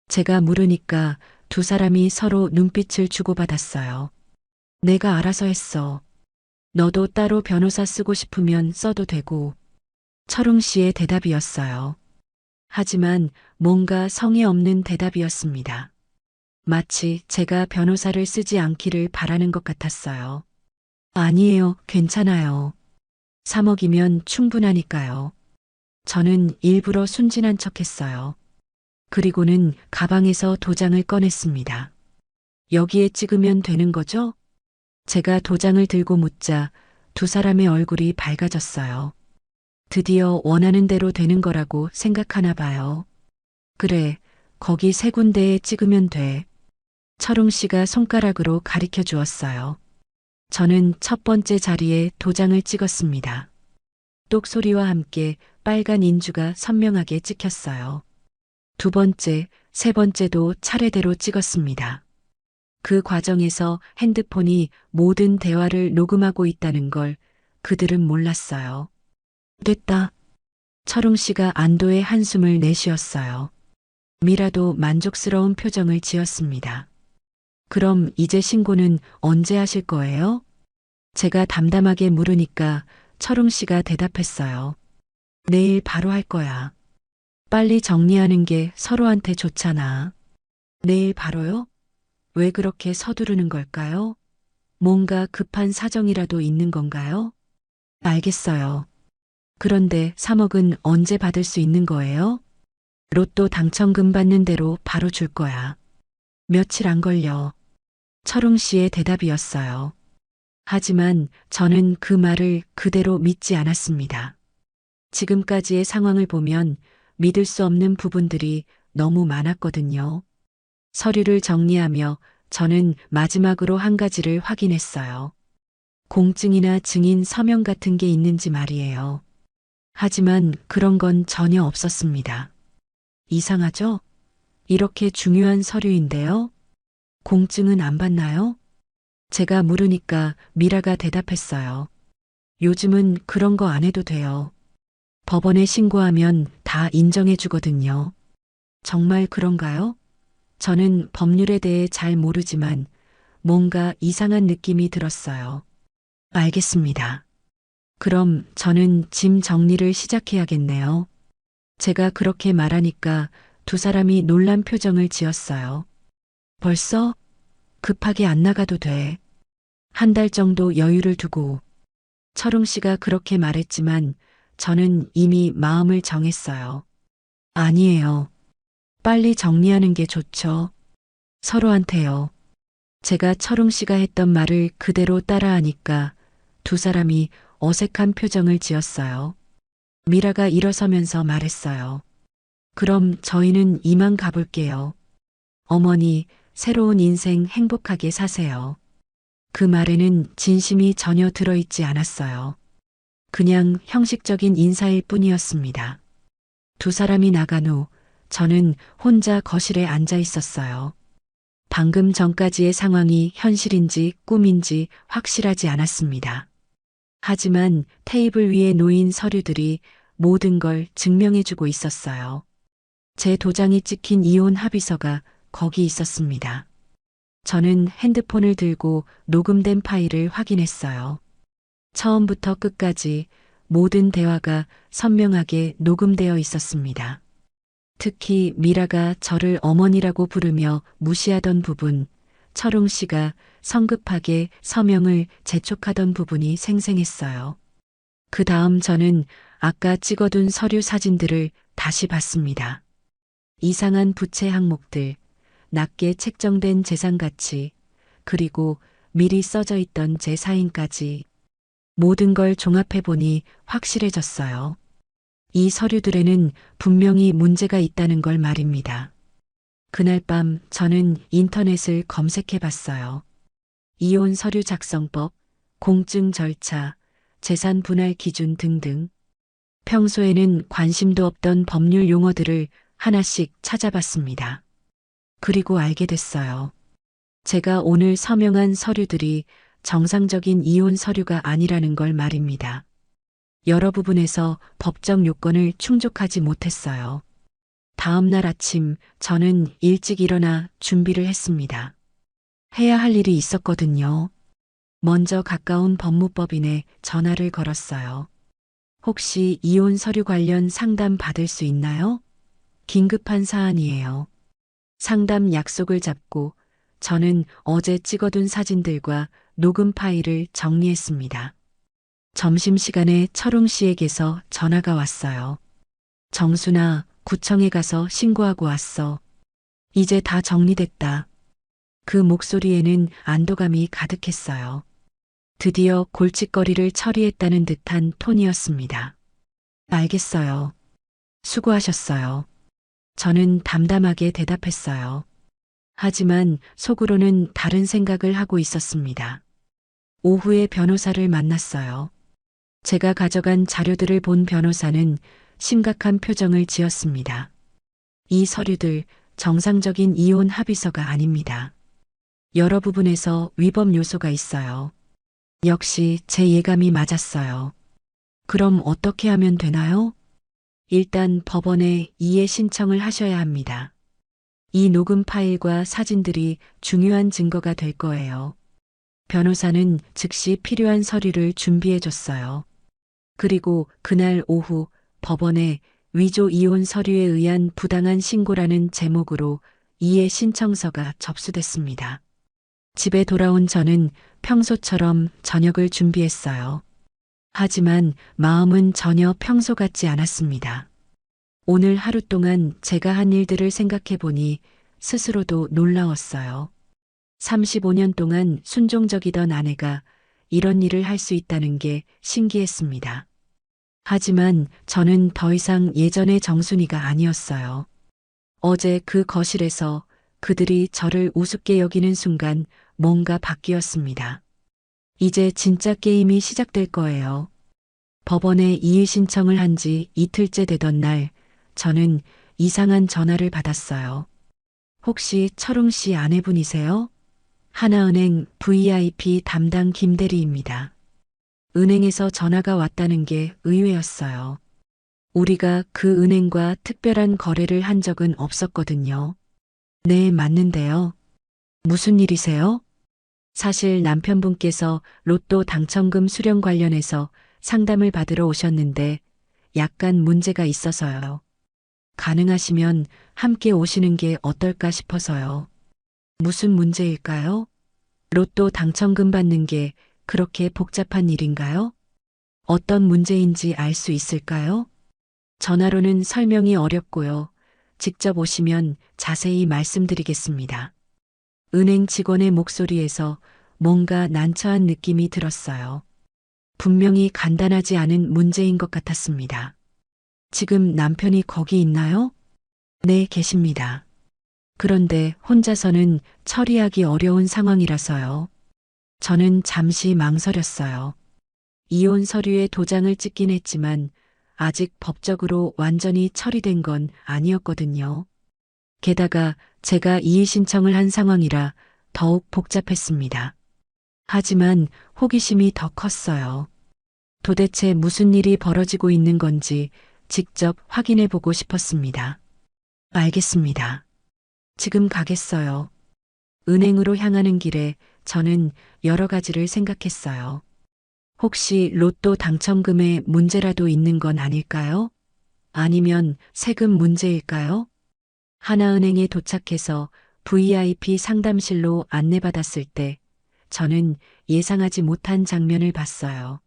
제가 물으니까 두 사람이 서로 눈빛을 주고받았어요. 내가 알아서 했어. 너도 따로 변호사 쓰고 싶으면 써도 되고. 철웅 씨의 대답이었어요. 하지만 뭔가 성의 없는 대답이었습니다. 마치 제가 변호사를 쓰지 않기를 바라는 것 같았어요. 아니에요, 괜찮아요. 3억이면 충분하니까요. 저는 일부러 순진한 척 했어요. 그리고는 가방에서 도장을 꺼냈습니다. 여기에 찍으면 되는 거죠? 제가 도장을 들고 묻자 두 사람의 얼굴이 밝아졌어요. 드디어 원하는 대로 되는 거라고 생각하나 봐요. 그래, 거기 세 군데에 찍으면 돼. 철웅 씨가 손가락으로 가리켜 주었어요. 저는 첫 번째 자리에 도장을 찍었습니다. 똑 소리와 함께 빨간 인주가 선명하게 찍혔어요. 두 번째, 세 번째도 차례대로 찍었습니다. 그 과정에서 핸드폰이 모든 대화를 녹음하고 있다는 걸 그들은 몰랐어요. 됐다. 철웅 씨가 안도의 한숨을 내쉬었어요. 미라도 만족스러운 표정을 지었습니다. 그럼 이제 신고는 언제 하실 거예요? 제가 담담하게 물으니까 철웅 씨가 대답했어요. 내일 바로 할 거야. 빨리 정리하는 게 서로한테 좋잖아. 내일 바로요? 왜 그렇게 서두르는 걸까요? 뭔가 급한 사정이라도 있는 건가요? 알겠어요. 그런데 3억은 언제 받을 수 있는 거예요? 로또 당첨금 받는 대로 바로 줄 거야. 며칠 안 걸려. 철웅 씨의 대답이었어요. 하지만 저는 그 말을 그대로 믿지 않았습니다. 지금까지의 상황을 보면 믿을 수 없는 부분들이 너무 많았거든요. 서류를 정리하며 저는 마지막으로 한 가지를 확인했어요. 공증이나 증인 서명 같은 게 있는지 말이에요. 하지만 그런 건 전혀 없었습니다. 이상하죠? 이렇게 중요한 서류인데요. 공증은 안 받나요? 제가 물으니까 미라가 대답했어요. 요즘은 그런 거 안 해도 돼요. 법원에 신고하면 다 인정해 주거든요. 정말 그런가요? 저는 법률에 대해 잘 모르지만 뭔가 이상한 느낌이 들었어요. 알겠습니다. 그럼 저는 짐 정리를 시작해야겠네요. 제가 그렇게 말하니까 두 사람이 놀란 표정을 지었어요. 벌써? 급하게 안 나가도 돼. 한 달 정도 여유를 두고. 철웅 씨가 그렇게 말했지만 저는 이미 마음을 정했어요. 아니에요. 빨리 정리하는 게 좋죠. 서로한테요. 제가 철웅 씨가 했던 말을 그대로 따라하니까 두 사람이 어색한 표정을 지었어요. 미라가 일어서면서 말했어요. 그럼 저희는 이만 가볼게요. 어머니, 새로운 인생 행복하게 사세요. 그 말에는 진심이 전혀 들어있지 않았어요. 그냥 형식적인 인사일 뿐이었습니다. 두 사람이 나간 후 저는 혼자 거실에 앉아 있었어요. 방금 전까지의 상황이 현실인지 꿈인지 확실하지 않았습니다. 하지만 테이블 위에 놓인 서류들이 모든 걸 증명해주고 있었어요. 제 도장이 찍힌 이혼 합의서가 거기 있었습니다. 저는 핸드폰을 들고 녹음된 파일을 확인했어요. 처음부터 끝까지 모든 대화가 선명하게 녹음되어 있었습니다. 특히 미라가 저를 어머니라고 부르며 무시하던 부분, 철웅 씨가 성급하게 서명을 재촉하던 부분이 생생했어요. 그 다음 저는 아까 찍어둔 서류 사진들을 다시 봤습니다. 이상한 부채 항목들, 낮게 책정된 재산 가치, 그리고 미리 써져 있던 제 사인까지 모든 걸 종합해보니 확실해졌어요. 이 서류들에는 분명히 문제가 있다는 걸 말입니다. 그날 밤 저는 인터넷을 검색해 봤어요. 이혼 서류 작성법, 공증 절차, 재산 분할 기준 등등. 평소에는 관심도 없던 법률 용어들을 하나씩 찾아봤습니다. 그리고 알게 됐어요. 제가 오늘 서명한 서류들이 정상적인 이혼 서류가 아니라는 걸 말입니다. 여러 부분에서 법적 요건을 충족하지 못했어요. 다음 날 아침 저는 일찍 일어나 준비를 했습니다. 해야 할 일이 있었거든요. 먼저 가까운 법무법인에 전화를 걸었어요. 혹시 이혼 서류 관련 상담 받을 수 있나요? 긴급한 사안이에요. 상담 약속을 잡고 저는 어제 찍어둔 사진들과 녹음 파일을 정리했습니다. 점심시간에 철웅 씨에게서 전화가 왔어요. 정순아, 구청에 가서 신고하고 왔어. 이제 다 정리됐다. 그 목소리에는 안도감이 가득했어요. 드디어 골칫거리를 처리했다는 듯한 톤이었습니다. 알겠어요. 수고하셨어요. 저는 담담하게 대답했어요. 하지만 속으로는 다른 생각을 하고 있었습니다. 오후에 변호사를 만났어요. 제가 가져간 자료들을 본 변호사는 심각한 표정을 지었습니다. 이 서류들 정상적인 이혼 합의서가 아닙니다. 여러 부분에서 위법 요소가 있어요. 역시 제 예감이 맞았어요. 그럼 어떻게 하면 되나요? 일단 법원에 이해 신청을 하셔야 합니다. 이 녹음 파일과 사진들이 중요한 증거가 될 거예요. 변호사는 즉시 필요한 서류를 준비해 줬어요. 그리고 그날 오후 법원에 위조 이혼 서류에 의한 부당한 신고라는 제목으로 이해 신청서가 접수됐습니다. 집에 돌아온 저는 평소처럼 저녁을 준비했어요. 하지만 마음은 전혀 평소 같지 않았습니다. 오늘 하루 동안 제가 한 일들을 생각해 보니 스스로도 놀라웠어요. 35년 동안 순종적이던 아내가 이런 일을 할 수 있다는 게 신기했습니다. 하지만 저는 더 이상 예전의 정순이가 아니었어요. 어제 그 거실에서 그들이 저를 우습게 여기는 순간 뭔가 바뀌었습니다. 이제 진짜 게임이 시작될 거예요. 법원에 이의 신청을 한 지 이틀째 되던 날, 저는 이상한 전화를 받았어요. 혹시 철웅 씨 아내분이세요? 하나은행 VIP 담당 김대리입니다. 은행에서 전화가 왔다는 게 의외였어요. 우리가 그 은행과 특별한 거래를 한 적은 없었거든요. 네, 맞는데요. 무슨 일이세요? 사실 남편분께서 로또 당첨금 수령 관련해서 상담을 받으러 오셨는데 약간 문제가 있어서요. 가능하시면 함께 오시는 게 어떨까 싶어서요. 무슨 문제일까요? 로또 당첨금 받는 게 그렇게 복잡한 일인가요? 어떤 문제인지 알 수 있을까요? 전화로는 설명이 어렵고요. 직접 오시면 자세히 말씀드리겠습니다. 은행 직원의 목소리에서 뭔가 난처한 느낌이 들었어요. 분명히 간단하지 않은 문제인 것 같았습니다. 지금 남편이 거기 있나요? 네, 계십니다. 그런데 혼자서는 처리하기 어려운 상황이라서요. 저는 잠시 망설였어요. 이혼 서류에 도장을 찍긴 했지만 아직 법적으로 완전히 처리된 건 아니었거든요. 게다가 제가 이의 신청을 한 상황이라 더욱 복잡했습니다. 하지만 호기심이 더 컸어요. 도대체 무슨 일이 벌어지고 있는 건지 직접 확인해 보고 싶었습니다. 알겠습니다. 지금 가겠어요. 은행으로 향하는 길에 저는 여러 가지를 생각했어요. 혹시 로또 당첨금에 문제라도 있는 건 아닐까요? 아니면 세금 문제일까요? 하나은행에 도착해서 VIP 상담실로 안내받았을 때 저는 예상하지 못한 장면을 봤어요.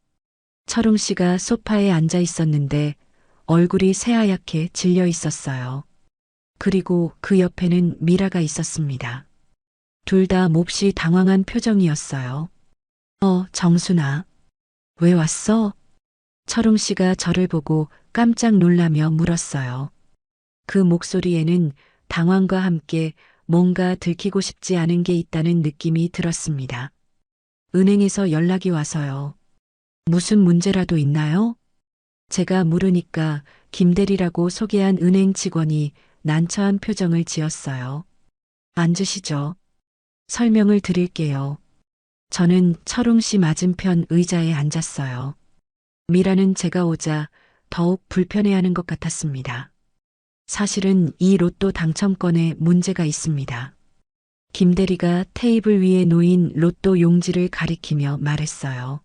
철웅 씨가 소파에 앉아 있었는데 얼굴이 새하얗게 질려 있었어요. 그리고 그 옆에는 미라가 있었습니다. 둘 다 몹시 당황한 표정이었어요. 정순아. 왜 왔어? 철웅 씨가 저를 보고 깜짝 놀라며 물었어요. 그 목소리에는 당황과 함께 뭔가 들키고 싶지 않은 게 있다는 느낌이 들었습니다. 은행에서 연락이 와서요. 무슨 문제라도 있나요? 제가 물으니까 김대리라고 소개한 은행 직원이 난처한 표정을 지었어요. 앉으시죠. 설명을 드릴게요. 저는 철웅 씨 맞은편 의자에 앉았어요. 미라는 제가 오자 더욱 불편해하는 것 같았습니다. 사실은 이 로또 당첨건에 문제가 있습니다. 김 대리가 테이블 위에 놓인 로또 용지를 가리키며 말했어요.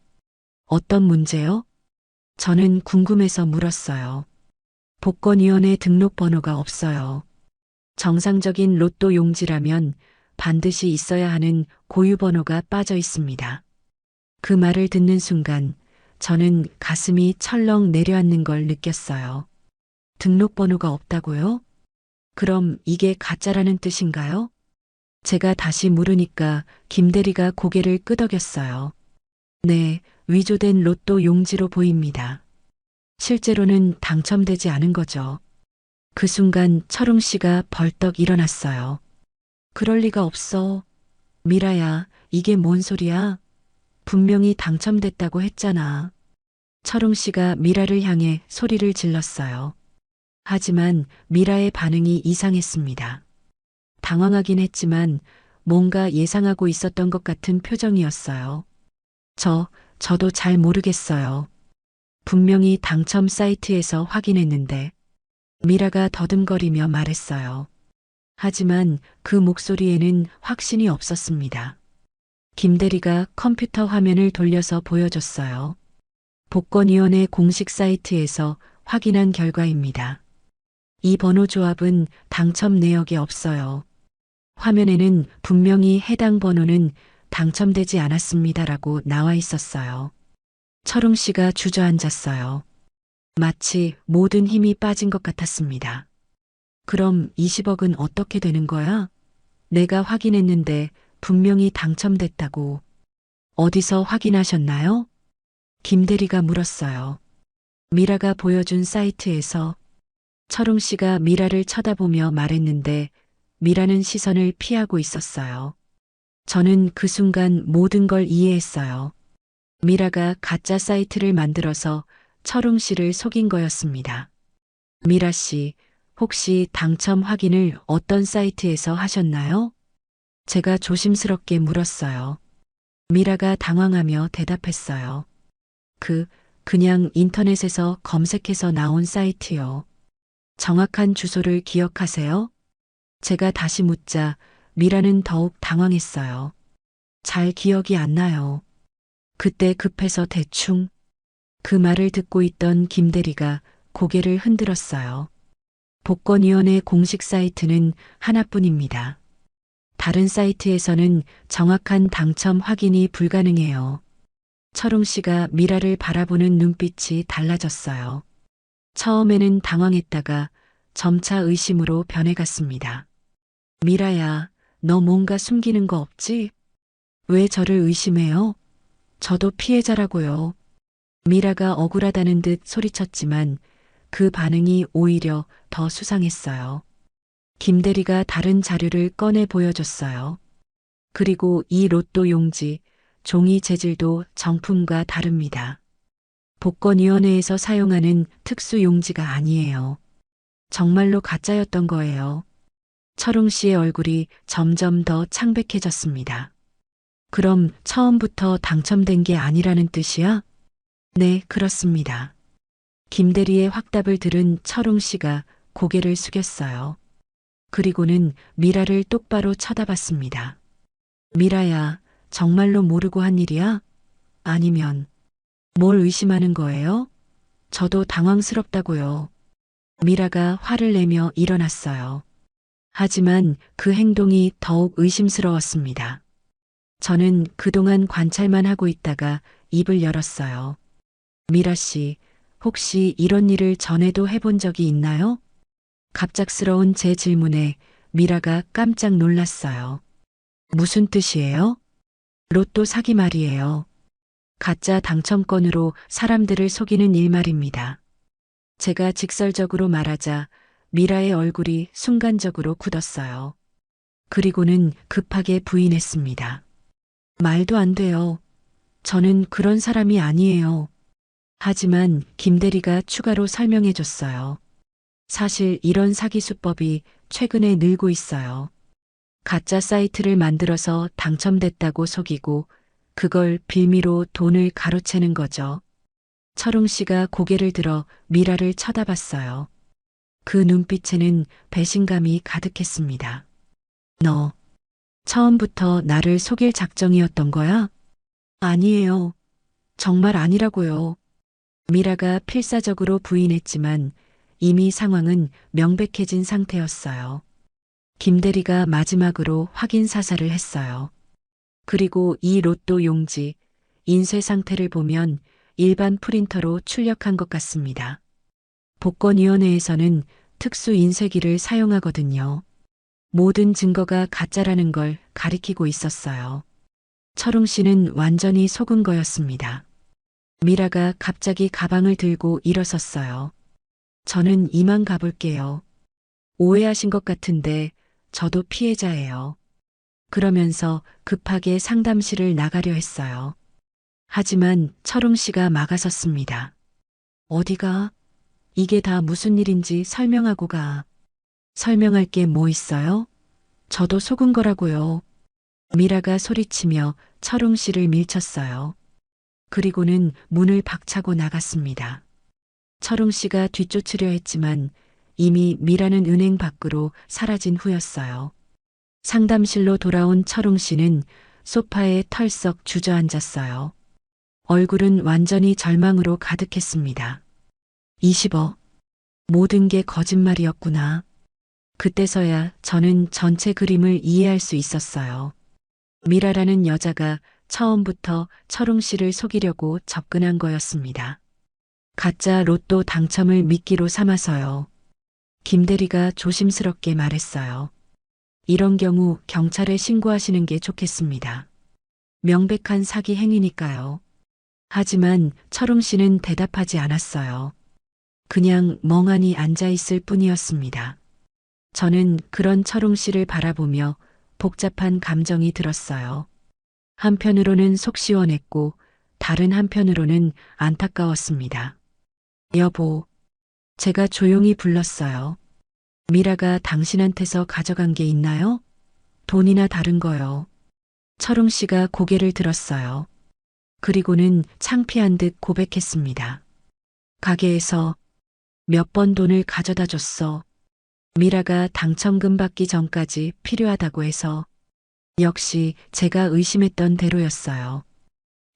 어떤 문제요? 저는 궁금해서 물었어요. 복권위원회 등록번호가 없어요. 정상적인 로또 용지라면 반드시 있어야 하는 고유번호가 빠져 있습니다. 그 말을 듣는 순간 저는 가슴이 철렁 내려앉는 걸 느꼈어요. 등록번호가 없다고요? 그럼 이게 가짜라는 뜻인가요? 제가 다시 물으니까 김 대리가 고개를 끄덕였어요. 네, 위조된 로또 용지로 보입니다. 실제로는 당첨되지 않은 거죠. 그 순간 철웅 씨가 벌떡 일어났어요. 그럴 리가 없어. 미라야, 이게 뭔 소리야? 분명히 당첨됐다고 했잖아. 철웅 씨가 미라를 향해 소리를 질렀어요. 하지만 미라의 반응이 이상했습니다. 당황하긴 했지만 뭔가 예상하고 있었던 것 같은 표정이었어요. 저도 잘 모르겠어요. 분명히 당첨 사이트에서 확인했는데 미라가 더듬거리며 말했어요. 하지만 그 목소리에는 확신이 없었습니다. 김 대리가 컴퓨터 화면을 돌려서 보여줬어요. 복권위원회 공식 사이트에서 확인한 결과입니다. 이 번호 조합은 당첨 내역에 없어요. 화면에는 분명히 해당 번호는 당첨되지 않았습니다라고 나와 있었어요. 철웅 씨가 주저앉았어요. 마치 모든 힘이 빠진 것 같았습니다. 그럼 20억은 어떻게 되는 거야? 내가 확인했는데 분명히 당첨됐다고. 어디서 확인하셨나요? 김 대리가 물었어요. 미라가 보여준 사이트에서. 철웅 씨가 미라를 쳐다보며 말했는데 미라는 시선을 피하고 있었어요. 저는 그 순간 모든 걸 이해했어요. 미라가 가짜 사이트를 만들어서 철웅 씨를 속인 거였습니다. 미라 씨, 혹시 당첨 확인을 어떤 사이트에서 하셨나요? 제가 조심스럽게 물었어요. 미라가 당황하며 대답했어요. 그냥 인터넷에서 검색해서 나온 사이트요. 정확한 주소를 기억하세요? 제가 다시 묻자 미라는 더욱 당황했어요. 잘 기억이 안 나요. 그때 급해서 대충. 그 말을 듣고 있던 김 대리가 고개를 흔들었어요. 복권위원회 공식 사이트는 하나뿐입니다. 다른 사이트에서는 정확한 당첨 확인이 불가능해요. 철웅 씨가 미라를 바라보는 눈빛이 달라졌어요. 처음에는 당황했다가 점차 의심으로 변해갔습니다. 미라야, 너 뭔가 숨기는 거 없지? 왜 저를 의심해요? 저도 피해자라고요. 미라가 억울하다는 듯 소리쳤지만 그 반응이 오히려 더 수상했어요. 김 대리가 다른 자료를 꺼내 보여줬어요. 그리고 이 로또 용지, 종이 재질도 정품과 다릅니다. 복권위원회에서 사용하는 특수 용지가 아니에요. 정말로 가짜였던 거예요. 철웅 씨의 얼굴이 점점 더 창백해졌습니다. 그럼 처음부터 당첨된 게 아니라는 뜻이야? 네, 그렇습니다. 김 대리의 확답을 들은 철웅 씨가 고개를 숙였어요. 그리고는 미라를 똑바로 쳐다봤습니다. 미라야, 정말로 모르고 한 일이야? 아니면 뭘 의심하는 거예요? 저도 당황스럽다고요. 미라가 화를 내며 일어났어요. 하지만 그 행동이 더욱 의심스러웠습니다. 저는 그동안 관찰만 하고 있다가 입을 열었어요. 미라 씨, 혹시 이런 일을 전에도 해본 적이 있나요? 갑작스러운 제 질문에 미라가 깜짝 놀랐어요. 무슨 뜻이에요? 로또 사기 말이에요. 가짜 당첨건으로 사람들을 속이는 일 말입니다. 제가 직설적으로 말하자 미라의 얼굴이 순간적으로 굳었어요. 그리고는 급하게 부인했습니다. 말도 안 돼요. 저는 그런 사람이 아니에요. 하지만 김 대리가 추가로 설명해 줬어요. 사실 이런 사기 수법이 최근에 늘고 있어요. 가짜 사이트를 만들어서 당첨됐다고 속이고 그걸 빌미로 돈을 가로채는 거죠. 철웅 씨가 고개를 들어 미라를 쳐다봤어요. 그 눈빛에는 배신감이 가득했습니다. 너, 처음부터 나를 속일 작정이었던 거야? 아니에요. 정말 아니라고요. 미라가 필사적으로 부인했지만 이미 상황은 명백해진 상태였어요. 김대리가 마지막으로 확인 사살을 했어요. 그리고 이 로또 용지, 인쇄 상태를 보면 일반 프린터로 출력한 것 같습니다. 복권위원회에서는 특수 인쇄기를 사용하거든요. 모든 증거가 가짜라는 걸 가리키고 있었어요. 철웅 씨는 완전히 속은 거였습니다. 미라가 갑자기 가방을 들고 일어섰어요. 저는 이만 가볼게요. 오해하신 것 같은데 저도 피해자예요. 그러면서 급하게 상담실을 나가려 했어요. 하지만 철웅 씨가 막아섰습니다. 어디가? 이게 다 무슨 일인지 설명하고 가. 설명할 게 뭐 있어요? 저도 속은 거라고요. 미라가 소리치며 철웅 씨를 밀쳤어요. 그리고는 문을 박차고 나갔습니다. 철웅 씨가 뒤쫓으려 했지만 이미 미라는 은행 밖으로 사라진 후였어요. 상담실로 돌아온 철웅 씨는 소파에 털썩 주저앉았어요. 얼굴은 완전히 절망으로 가득했습니다. 20억. 모든 게 거짓말이었구나. 그때서야 저는 전체 그림을 이해할 수 있었어요. 미라라는 여자가 처음부터 철웅 씨를 속이려고 접근한 거였습니다. 가짜 로또 당첨을 미끼로 삼아서요. 김대리가 조심스럽게 말했어요. 이런 경우 경찰에 신고하시는 게 좋겠습니다. 명백한 사기 행위니까요. 하지만 철웅 씨는 대답하지 않았어요. 그냥 멍하니 앉아 있을 뿐이었습니다. 저는 그런 철웅 씨를 바라보며 복잡한 감정이 들었어요. 한편으로는 속 시원했고 다른 한편으로는 안타까웠습니다. 여보, 제가 조용히 불렀어요. 미라가 당신한테서 가져간 게 있나요? 돈이나 다른 거요. 철웅 씨가 고개를 들었어요. 그리고는 창피한 듯 고백했습니다. 가게에서 몇 번 돈을 가져다 줬어. 미라가 당첨금 받기 전까지 필요하다고 해서. 역시 제가 의심했던 대로였어요.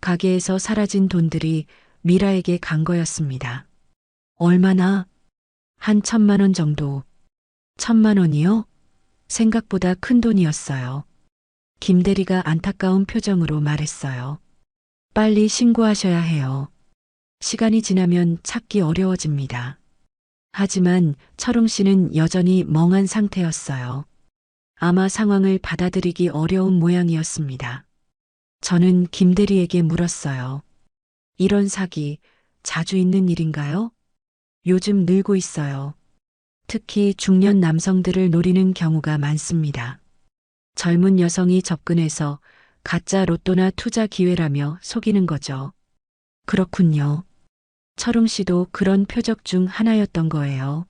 가게에서 사라진 돈들이 미라에게 간 거였습니다. 얼마나? 한 1,000만 원 정도. 1,000만 원이요? 생각보다 큰 돈이었어요. 김대리가 안타까운 표정으로 말했어요. 빨리 신고하셔야 해요. 시간이 지나면 찾기 어려워집니다. 하지만 철웅 씨는 여전히 멍한 상태였어요. 아마 상황을 받아들이기 어려운 모양이었습니다. 저는 김대리에게 물었어요. 이런 사기 자주 있는 일인가요? 요즘 늘고 있어요. 특히 중년 남성들을 노리는 경우가 많습니다. 젊은 여성이 접근해서 가짜 로또나 투자 기회라며 속이는 거죠. 그렇군요. 철웅 씨도 그런 표적 중 하나였던 거예요.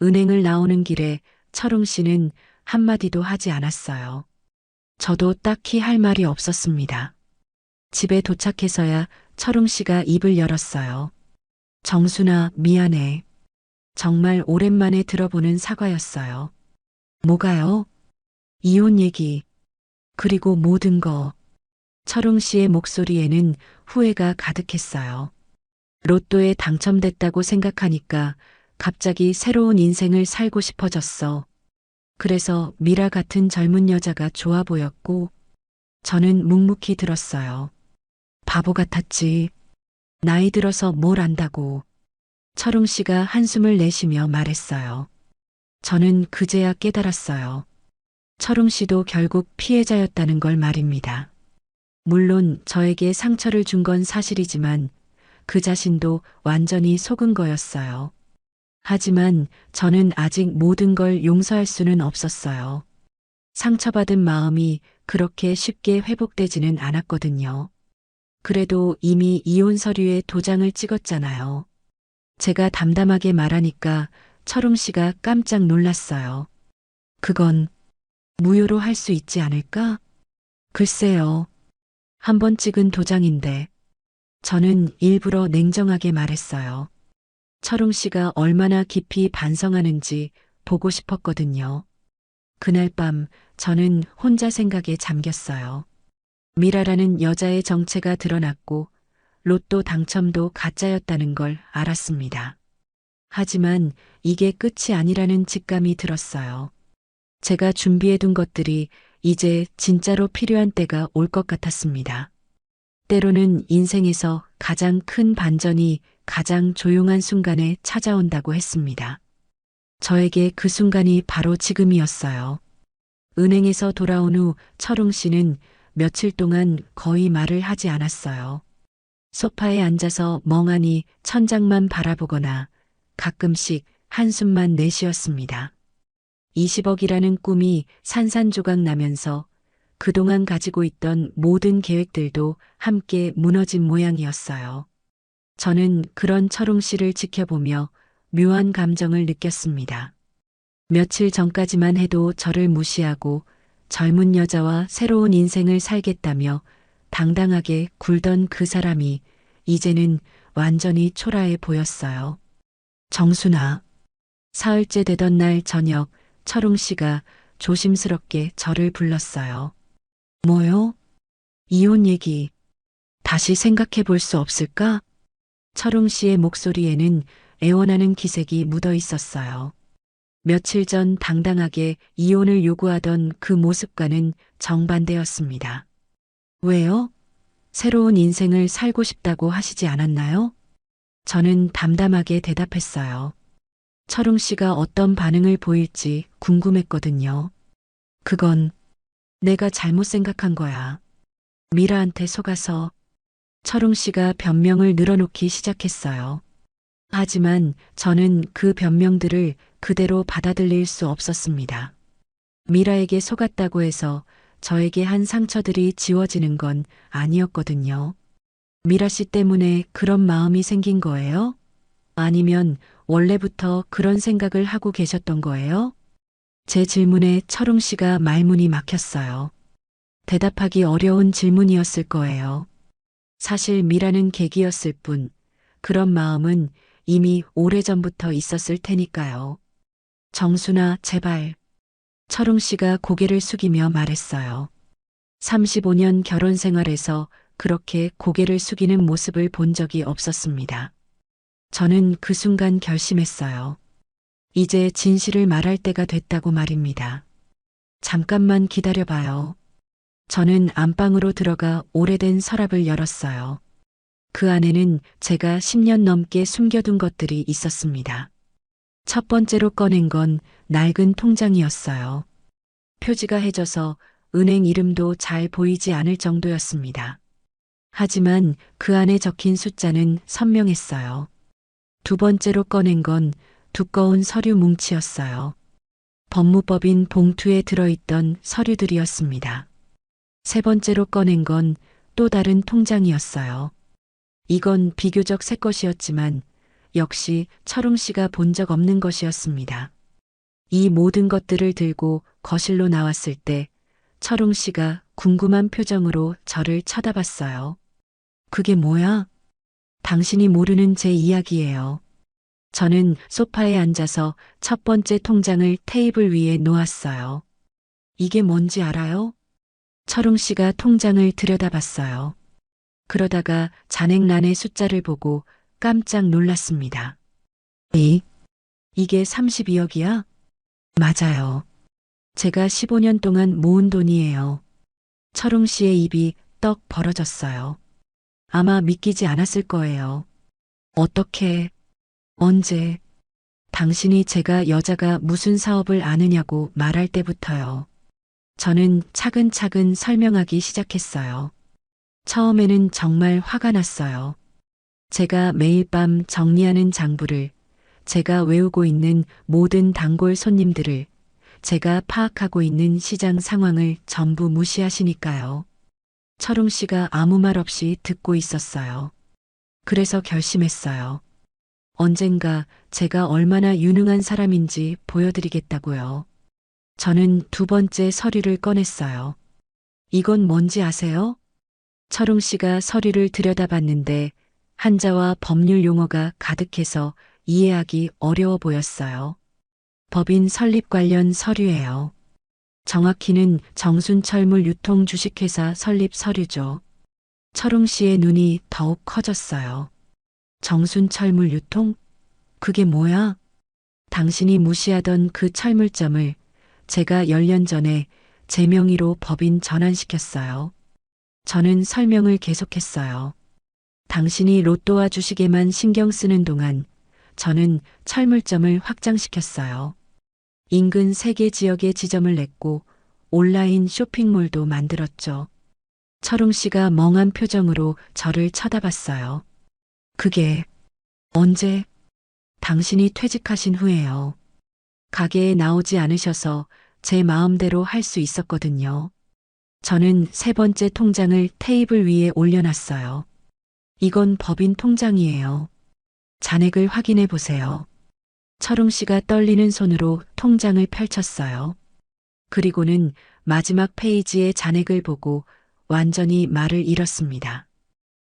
은행을 나오는 길에 철웅 씨는 한마디도 하지 않았어요. 저도 딱히 할 말이 없었습니다. 집에 도착해서야 철웅 씨가 입을 열었어요. 정순아, 미안해. 정말 오랜만에 들어보는 사과였어요. 뭐가요? 이혼 얘기. 그리고 모든 거. 철웅 씨의 목소리에는 후회가 가득했어요. 로또에 당첨됐다고 생각하니까 갑자기 새로운 인생을 살고 싶어졌어. 그래서 미라 같은 젊은 여자가 좋아 보였고, 저는 묵묵히 들었어요. 바보 같았지. 나이 들어서 뭘 안다고. 철웅 씨가 한숨을 내쉬며 말했어요. 저는 그제야 깨달았어요. 철웅 씨도 결국 피해자였다는 걸 말입니다. 물론 저에게 상처를 준 건 사실이지만 그 자신도 완전히 속은 거였어요. 하지만 저는 아직 모든 걸 용서할 수는 없었어요. 상처받은 마음이 그렇게 쉽게 회복되지는 않았거든요. 그래도 이미 이혼 서류에 도장을 찍었잖아요. 제가 담담하게 말하니까 철웅 씨가 깜짝 놀랐어요. 그건 무효로 할 수 있지 않을까? 글쎄요. 한 번 찍은 도장인데. 저는 일부러 냉정하게 말했어요. 철웅 씨가 얼마나 깊이 반성하는지 보고 싶었거든요. 그날 밤 저는 혼자 생각에 잠겼어요. 미라라는 여자의 정체가 드러났고 로또 당첨도 가짜였다는 걸 알았습니다. 하지만 이게 끝이 아니라는 직감이 들었어요. 제가 준비해둔 것들이 이제 진짜로 필요한 때가 올 것 같았습니다. 때로는 인생에서 가장 큰 반전이 가장 조용한 순간에 찾아온다고 했습니다. 저에게 그 순간이 바로 지금이었어요. 은행에서 돌아온 후 철웅 씨는 며칠 동안 거의 말을 하지 않았어요. 소파에 앉아서 멍하니 천장만 바라보거나 가끔씩 한숨만 내쉬었습니다. 20억이라는 꿈이 산산조각 나면서 그동안 가지고 있던 모든 계획들도 함께 무너진 모양이었어요. 저는 그런 철웅 씨를 지켜보며 묘한 감정을 느꼈습니다. 며칠 전까지만 해도 저를 무시하고 젊은 여자와 새로운 인생을 살겠다며 당당하게 굴던 그 사람이 이제는 완전히 초라해 보였어요. 정순아. 사흘째 되던 날 저녁 철웅 씨가 조심스럽게 저를 불렀어요. 뭐요? 이혼 얘기. 다시 생각해 볼 수 없을까? 철웅 씨의 목소리에는 애원하는 기색이 묻어 있었어요. 며칠 전 당당하게 이혼을 요구하던 그 모습과는 정반대였습니다. 왜요? 새로운 인생을 살고 싶다고 하시지 않았나요? 저는 담담하게 대답했어요. 철웅 씨가 어떤 반응을 보일지 궁금했거든요. 그건 내가 잘못 생각한 거야. 미라한테 속아서. 철웅 씨가 변명을 늘어놓기 시작했어요. 하지만 저는 그 변명들을 그대로 받아들일 수 없었습니다. 미라에게 속았다고 해서 저에게 한 상처들이 지워지는 건 아니었거든요. 미라 씨 때문에 그런 마음이 생긴 거예요? 아니면 원래부터 그런 생각을 하고 계셨던 거예요? 제 질문에 철웅 씨가 말문이 막혔어요. 대답하기 어려운 질문이었을 거예요. 사실 미라는 계기였을 뿐, 그런 마음은 이미 오래전부터 있었을 테니까요. 정순아, 제발. 철웅 씨가 고개를 숙이며 말했어요. 35년 결혼 생활에서 그렇게 고개를 숙이는 모습을 본 적이 없었습니다. 저는 그 순간 결심했어요. 이제 진실을 말할 때가 됐다고 말입니다. 잠깐만 기다려봐요. 저는 안방으로 들어가 오래된 서랍을 열었어요. 그 안에는 제가 10년 넘게 숨겨둔 것들이 있었습니다. 첫 번째로 꺼낸 건 낡은 통장이었어요. 표지가 해져서 은행 이름도 잘 보이지 않을 정도였습니다. 하지만 그 안에 적힌 숫자는 선명했어요. 두 번째로 꺼낸 건 두꺼운 서류 뭉치였어요. 법무법인 봉투에 들어있던 서류들이었습니다. 세 번째로 꺼낸 건 또 다른 통장이었어요. 이건 비교적 새 것이었지만 역시 철웅 씨가 본 적 없는 것이었습니다. 이 모든 것들을 들고 거실로 나왔을 때 철웅 씨가 궁금한 표정으로 저를 쳐다봤어요. 그게 뭐야? 당신이 모르는 제 이야기예요. 저는 소파에 앉아서 첫 번째 통장을 테이블 위에 놓았어요. 이게 뭔지 알아요? 철웅 씨가 통장을 들여다봤어요. 그러다가 잔액란의 숫자를 보고 깜짝 놀랐습니다. 이게 32억이야? 맞아요. 제가 15년 동안 모은 돈이에요. 철웅 씨의 입이 떡 벌어졌어요. 아마 믿기지 않았을 거예요. 어떻게, 언제, 당신이 제가 여자가 무슨 사업을 아느냐고 말할 때부터요. 저는 차근차근 설명하기 시작했어요. 처음에는 정말 화가 났어요. 제가 매일 밤 정리하는 장부를, 제가 외우고 있는 모든 단골 손님들을, 제가 파악하고 있는 시장 상황을 전부 무시하시니까요. 철웅 씨가 아무 말 없이 듣고 있었어요. 그래서 결심했어요. 언젠가 제가 얼마나 유능한 사람인지 보여드리겠다고요. 저는 두 번째 서류를 꺼냈어요. 이건 뭔지 아세요? 철웅 씨가 서류를 들여다봤는데 한자와 법률 용어가 가득해서 이해하기 어려워 보였어요. 법인 설립 관련 서류예요. 정확히는 정순철물 유통 주식회사 설립 서류죠. 철웅 씨의 눈이 더욱 커졌어요. 정순철물 유통? 그게 뭐야? 당신이 무시하던 그 철물점을 제가 10년 전에 제 명의로 법인 전환시켰어요. 저는 설명을 계속했어요. 당신이 로또와 주식에만 신경 쓰는 동안 저는 철물점을 확장시켰어요. 인근 3개 지역에 지점을 냈고 온라인 쇼핑몰도 만들었죠. 철웅 씨가 멍한 표정으로 저를 쳐다봤어요. 그게 언제? 당신이 퇴직하신 후에요. 가게에 나오지 않으셔서 제 마음대로 할 수 있었거든요. 저는 3번째 통장을 테이블 위에 올려놨어요. 이건 법인 통장이에요. 잔액을 확인해 보세요. 철웅 씨가 떨리는 손으로 통장을 펼쳤어요. 그리고는 마지막 페이지의 잔액을 보고 완전히 말을 잃었습니다.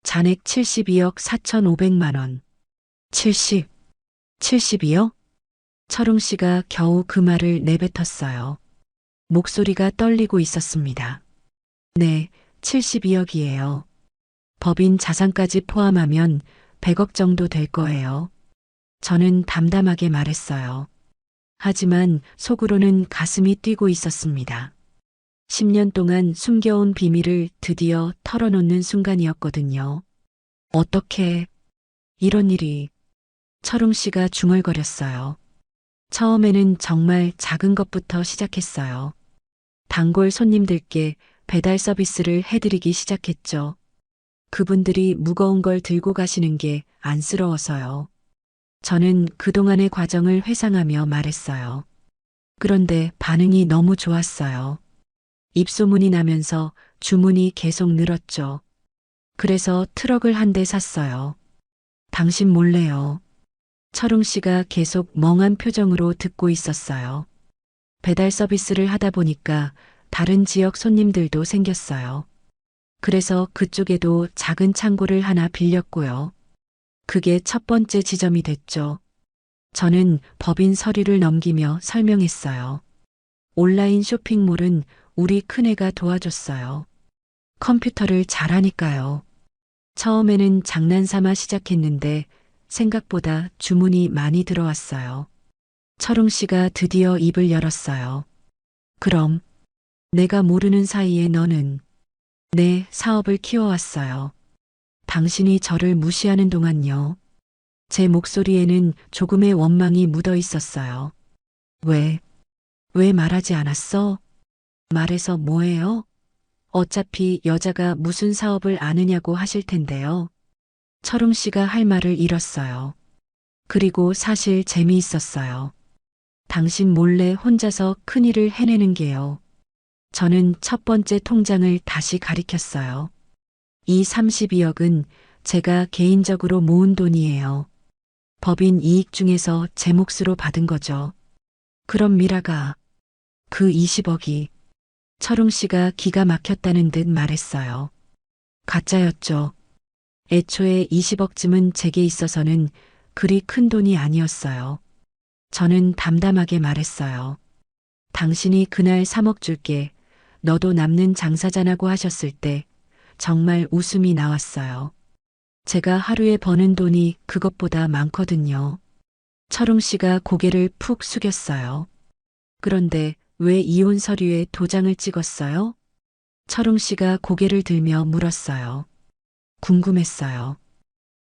잔액 72억 4,500만 원. 72억? 철웅 씨가 겨우 그 말을 내뱉었어요. 목소리가 떨리고 있었습니다. 네, 72억이에요. 법인 자산까지 포함하면 100억 정도 될 거예요. 저는 담담하게 말했어요. 하지만 속으로는 가슴이 뛰고 있었습니다. 10년 동안 숨겨온 비밀을 드디어 털어놓는 순간이었거든요. 어떻게 이런 일이? 철웅 씨가 중얼거렸어요. 처음에는 정말 작은 것부터 시작했어요. 단골 손님들께 배달 서비스를 해드리기 시작했죠. 그분들이 무거운 걸 들고 가시는 게 안쓰러워서요. 저는 그동안의 과정을 회상하며 말했어요. 그런데 반응이 너무 좋았어요. 입소문이 나면서 주문이 계속 늘었죠. 그래서 트럭을 한 대 샀어요. 당신 몰래요. 철웅 씨가 계속 멍한 표정으로 듣고 있었어요. 배달 서비스를 하다 보니까 다른 지역 손님들도 생겼어요. 그래서 그쪽에도 작은 창고를 하나 빌렸고요. 그게 첫 번째 지점이 됐죠. 저는 법인 서류를 넘기며 설명했어요. 온라인 쇼핑몰은 우리 큰애가 도와줬어요. 컴퓨터를 잘하니까요. 처음에는 장난삼아 시작했는데 생각보다 주문이 많이 들어왔어요. 철웅 씨가 드디어 입을 열었어요. 그럼 내가 모르는 사이에 너는 내 사업을 키워왔어요. 당신이 저를 무시하는 동안요. 제 목소리에는 조금의 원망이 묻어 있었어요. 왜 말하지 않았어? 말해서 뭐해요? 어차피 여자가 무슨 사업을 아느냐고 하실 텐데요. 철웅 씨가 할 말을 잃었어요. 그리고 사실 재미있었어요. 당신 몰래 혼자서 큰일을 해내는 게요. 저는 첫 번째 통장을 다시 가리켰어요. 이 32억은 제가 개인적으로 모은 돈이에요. 법인 이익 중에서 제 몫으로 받은 거죠. 그럼 미라가 그 20억이 철웅 씨가 기가 막혔다는 듯 말했어요. 가짜였죠. 애초에 20억쯤은 제게 있어서는 그리 큰 돈이 아니었어요. 저는 담담하게 말했어요. 당신이 그날 3억 줄게. 너도 남는 장사자라고 하셨을 때 정말 웃음이 나왔어요. 제가 하루에 버는 돈이 그것보다 많거든요. 철웅 씨가 고개를 푹 숙였어요. 그런데 왜 이혼 서류에 도장을 찍었어요? 철웅 씨가 고개를 들며 물었어요. 궁금했어요.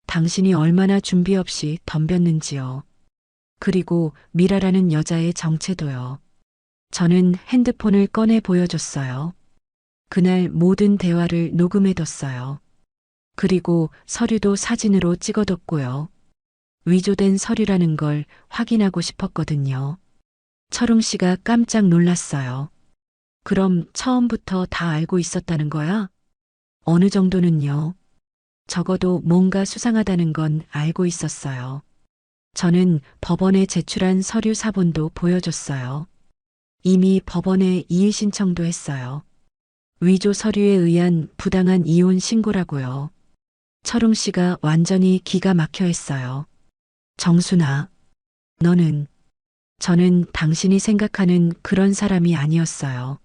당신이 얼마나 준비 없이 덤볐는지요. 그리고 미라라는 여자의 정체도요. 저는 핸드폰을 꺼내 보여줬어요. 그날 모든 대화를 녹음해뒀어요. 그리고 서류도 사진으로 찍어뒀고요. 위조된 서류라는 걸 확인하고 싶었거든요. 철웅 씨가 깜짝 놀랐어요. 그럼 처음부터 다 알고 있었다는 거야? 어느 정도는요. 적어도 뭔가 수상하다는 건 알고 있었어요. 저는 법원에 제출한 서류 사본도 보여줬어요. 이미 법원에 이의 신청도 했어요. 위조 서류에 의한 부당한 이혼 신고라고요. 철웅 씨가 완전히 기가 막혀 했어요. 정순아, 저는 당신이 생각하는 그런 사람이 아니었어요.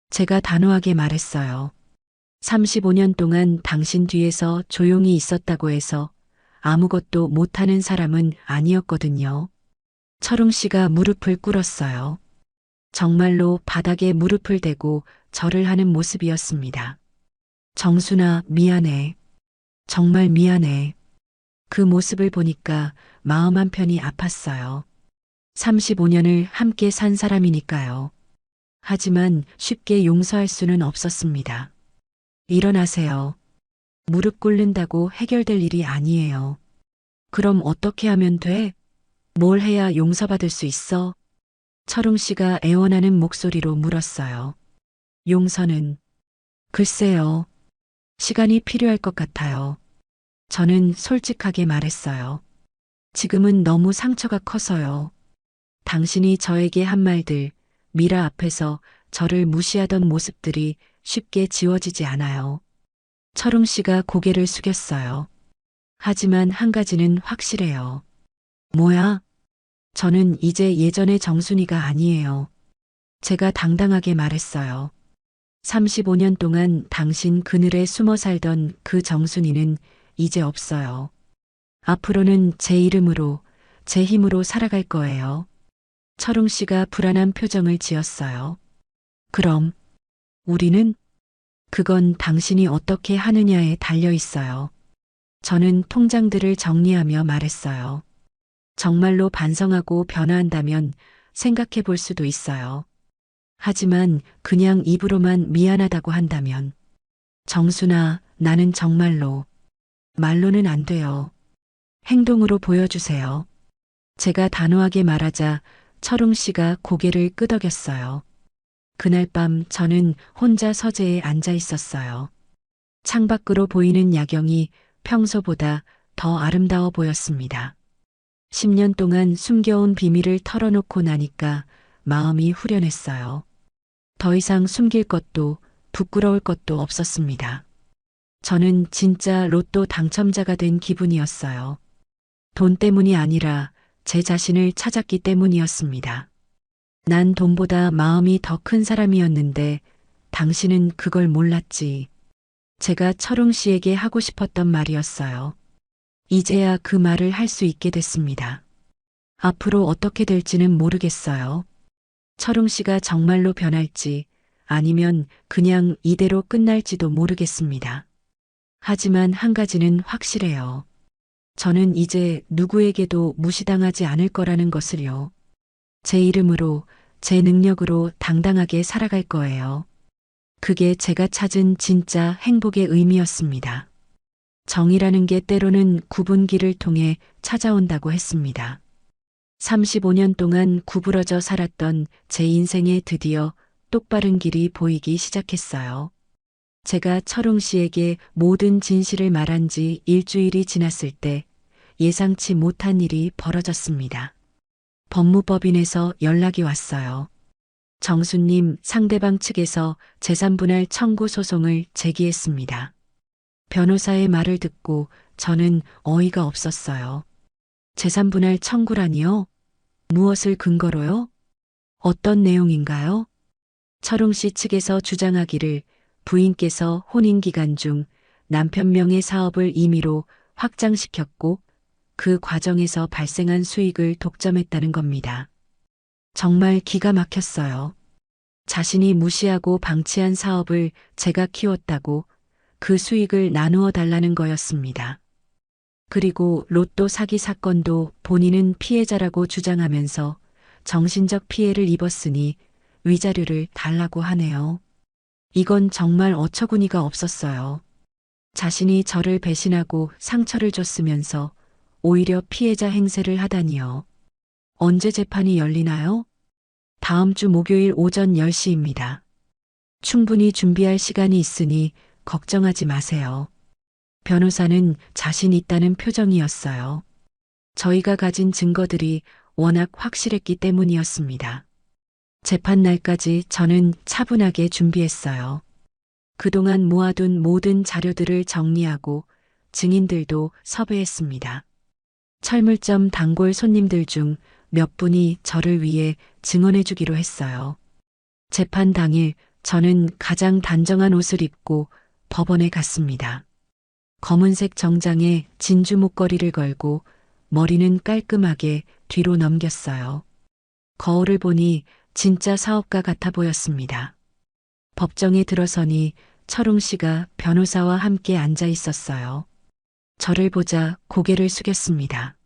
제가 단호하게 말했어요. 35년 동안 당신 뒤에서 조용히 있었다고 해서 아무것도 못하는 사람은 아니었거든요. 철웅 씨가 무릎을 꿇었어요. 정말로 바닥에 무릎을 대고 절을 하는 모습이었습니다. 정순아, 미안해. 정말 미안해. 그 모습을 보니까 마음 한편이 아팠어요. 35년을 함께 산 사람이니까요. 하지만 쉽게 용서할 수는 없었습니다. 일어나세요. 무릎 꿇는다고 해결될 일이 아니에요. 그럼 어떻게 하면 돼? 뭘 해야 용서받을 수 있어? 철웅 씨가 애원하는 목소리로 물었어요. 용서는 글쎄요. 시간이 필요할 것 같아요. 저는 솔직하게 말했어요. 지금은 너무 상처가 커서요. 당신이 저에게 한 말들, 미라 앞에서 저를 무시하던 모습들이 쉽게 지워지지 않아요. 철웅 씨가 고개를 숙였어요. 하지만 한 가지는 확실해요. 뭐야? 저는 이제 예전의 정순이가 아니에요. 제가 당당하게 말했어요. 35년 동안 당신 그늘에 숨어 살던 그 정순이는 이제 없어요. 앞으로는 제 이름으로, 제 힘으로 살아갈 거예요. 철웅 씨가 불안한 표정을 지었어요. 그럼, 우리는? 그건 당신이 어떻게 하느냐에 달려 있어요. 저는 통장들을 정리하며 말했어요. 정말로 반성하고 변화한다면 생각해 볼 수도 있어요. 하지만 그냥 입으로만 미안하다고 한다면, 정순아, 나는 정말로, 말로는 안 돼요. 행동으로 보여주세요. 제가 단호하게 말하자 철웅 씨가 고개를 끄덕였어요. 그날 밤 저는 혼자 서재에 앉아 있었어요. 창밖으로 보이는 야경이 평소보다 더 아름다워 보였습니다. 10년 동안 숨겨온 비밀을 털어놓고 나니까 마음이 후련했어요. 더 이상 숨길 것도 부끄러울 것도 없었습니다. 저는 진짜 로또 당첨자가 된 기분이었어요. 돈 때문이 아니라 제 자신을 찾았기 때문이었습니다. 난 돈보다 마음이 더 큰 사람이었는데 당신은 그걸 몰랐지. 제가 철웅 씨에게 하고 싶었던 말이었어요. 이제야 그 말을 할 수 있게 됐습니다. 앞으로 어떻게 될지는 모르겠어요. 철웅 씨가 정말로 변할지 아니면 그냥 이대로 끝날지도 모르겠습니다. 하지만 한 가지는 확실해요. 저는 이제 누구에게도 무시당하지 않을 거라는 것을요. 제 이름으로, 제 능력으로 당당하게 살아갈 거예요. 그게 제가 찾은 진짜 행복의 의미였습니다. 정이라는 게 때로는 굽은 길을 통해 찾아온다고 했습니다. 35년 동안 구부러져 살았던 제 인생에 드디어 똑바른 길이 보이기 시작했어요. 제가 철웅 씨에게 모든 진실을 말한 지 일주일이 지났을 때 예상치 못한 일이 벌어졌습니다. 법무법인에서 연락이 왔어요. 정수님, 상대방 측에서 재산분할 청구 소송을 제기했습니다. 변호사의 말을 듣고 저는 어이가 없었어요. 재산분할 청구라니요? 무엇을 근거로요? 어떤 내용인가요? 철웅 씨 측에서 주장하기를 부인께서 혼인 기간 중 남편 명의 사업을 임의로 확장시켰고 그 과정에서 발생한 수익을 독점했다는 겁니다. 정말 기가 막혔어요. 자신이 무시하고 방치한 사업을 제가 키웠다고 그 수익을 나누어 달라는 거였습니다. 그리고 로또 사기 사건도 본인은 피해자라고 주장하면서 정신적 피해를 입었으니 위자료를 달라고 하네요. 이건 정말 어처구니가 없었어요. 자신이 저를 배신하고 상처를 줬으면서 오히려 피해자 행세를 하다니요. 언제 재판이 열리나요? 다음 주 목요일 오전 10시입니다. 충분히 준비할 시간이 있으니 걱정하지 마세요. 변호사는 자신 있다는 표정이었어요. 저희가 가진 증거들이 워낙 확실했기 때문이었습니다. 재판 날까지 저는 차분하게 준비했어요. 그동안 모아둔 모든 자료들을 정리하고 증인들도 섭외했습니다. 철물점 단골 손님들 중 몇 분이 저를 위해 증언해 주기로 했어요. 재판 당일 저는 가장 단정한 옷을 입고 법원에 갔습니다. 검은색 정장에 진주 목걸이를 걸고 머리는 깔끔하게 뒤로 넘겼어요. 거울을 보니 진짜 사업가 같아 보였습니다. 법정에 들어서니 철웅 씨가 변호사와 함께 앉아 있었어요. 저를 보자 고개를 숙였습니다.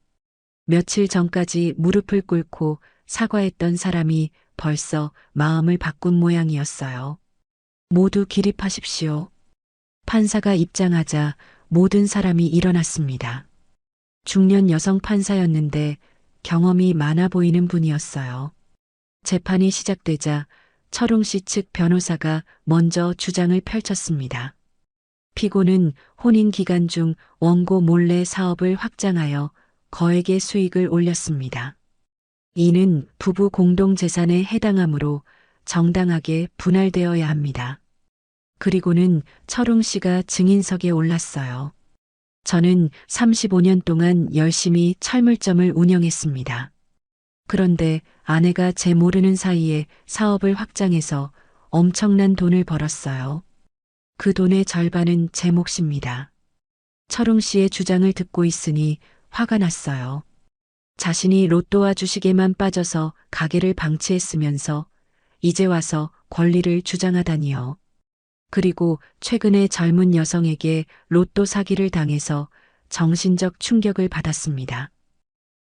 며칠 전까지 무릎을 꿇고 사과했던 사람이 벌써 마음을 바꾼 모양이었어요. 모두 기립하십시오. 판사가 입장하자 모든 사람이 일어났습니다. 중년 여성 판사였는데 경험이 많아 보이는 분이었어요. 재판이 시작되자 철웅 씨 측 변호사가 먼저 주장을 펼쳤습니다. 피고는 혼인 기간 중 원고 몰래 사업을 확장하여 거액의 수익을 올렸습니다. 이는 부부 공동 재산에 해당하므로 정당하게 분할되어야 합니다. 그리고는 철웅 씨가 증인석에 올랐어요. 저는 35년 동안 열심히 철물점을 운영했습니다. 그런데 아내가 제 모르는 사이에 사업을 확장해서 엄청난 돈을 벌었어요. 그 돈의 절반은 제 몫입니다. 철웅 씨의 주장을 듣고 있으니 화가 났어요. 자신이 로또와 주식에만 빠져서 가게를 방치했으면서 이제 와서 권리를 주장하다니요. 그리고 최근에 젊은 여성에게 로또 사기를 당해서 정신적 충격을 받았습니다.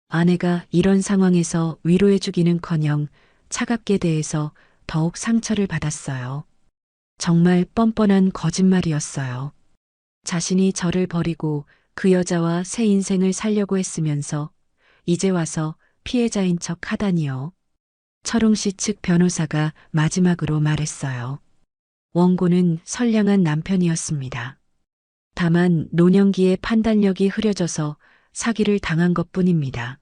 아내가 이런 상황에서 위로해주기는커녕 차갑게 대해서 더욱 상처를 받았어요. 정말 뻔뻔한 거짓말이었어요. 자신이 저를 버리고 그 여자와 새 인생을 살려고 했으면서 이제 와서 피해자인 척 하다니요. 철웅 씨 측 변호사가 마지막으로 말했어요. 원고는 선량한 남편이었습니다. 다만 노년기에 판단력이 흐려져서 사기를 당한 것뿐입니다.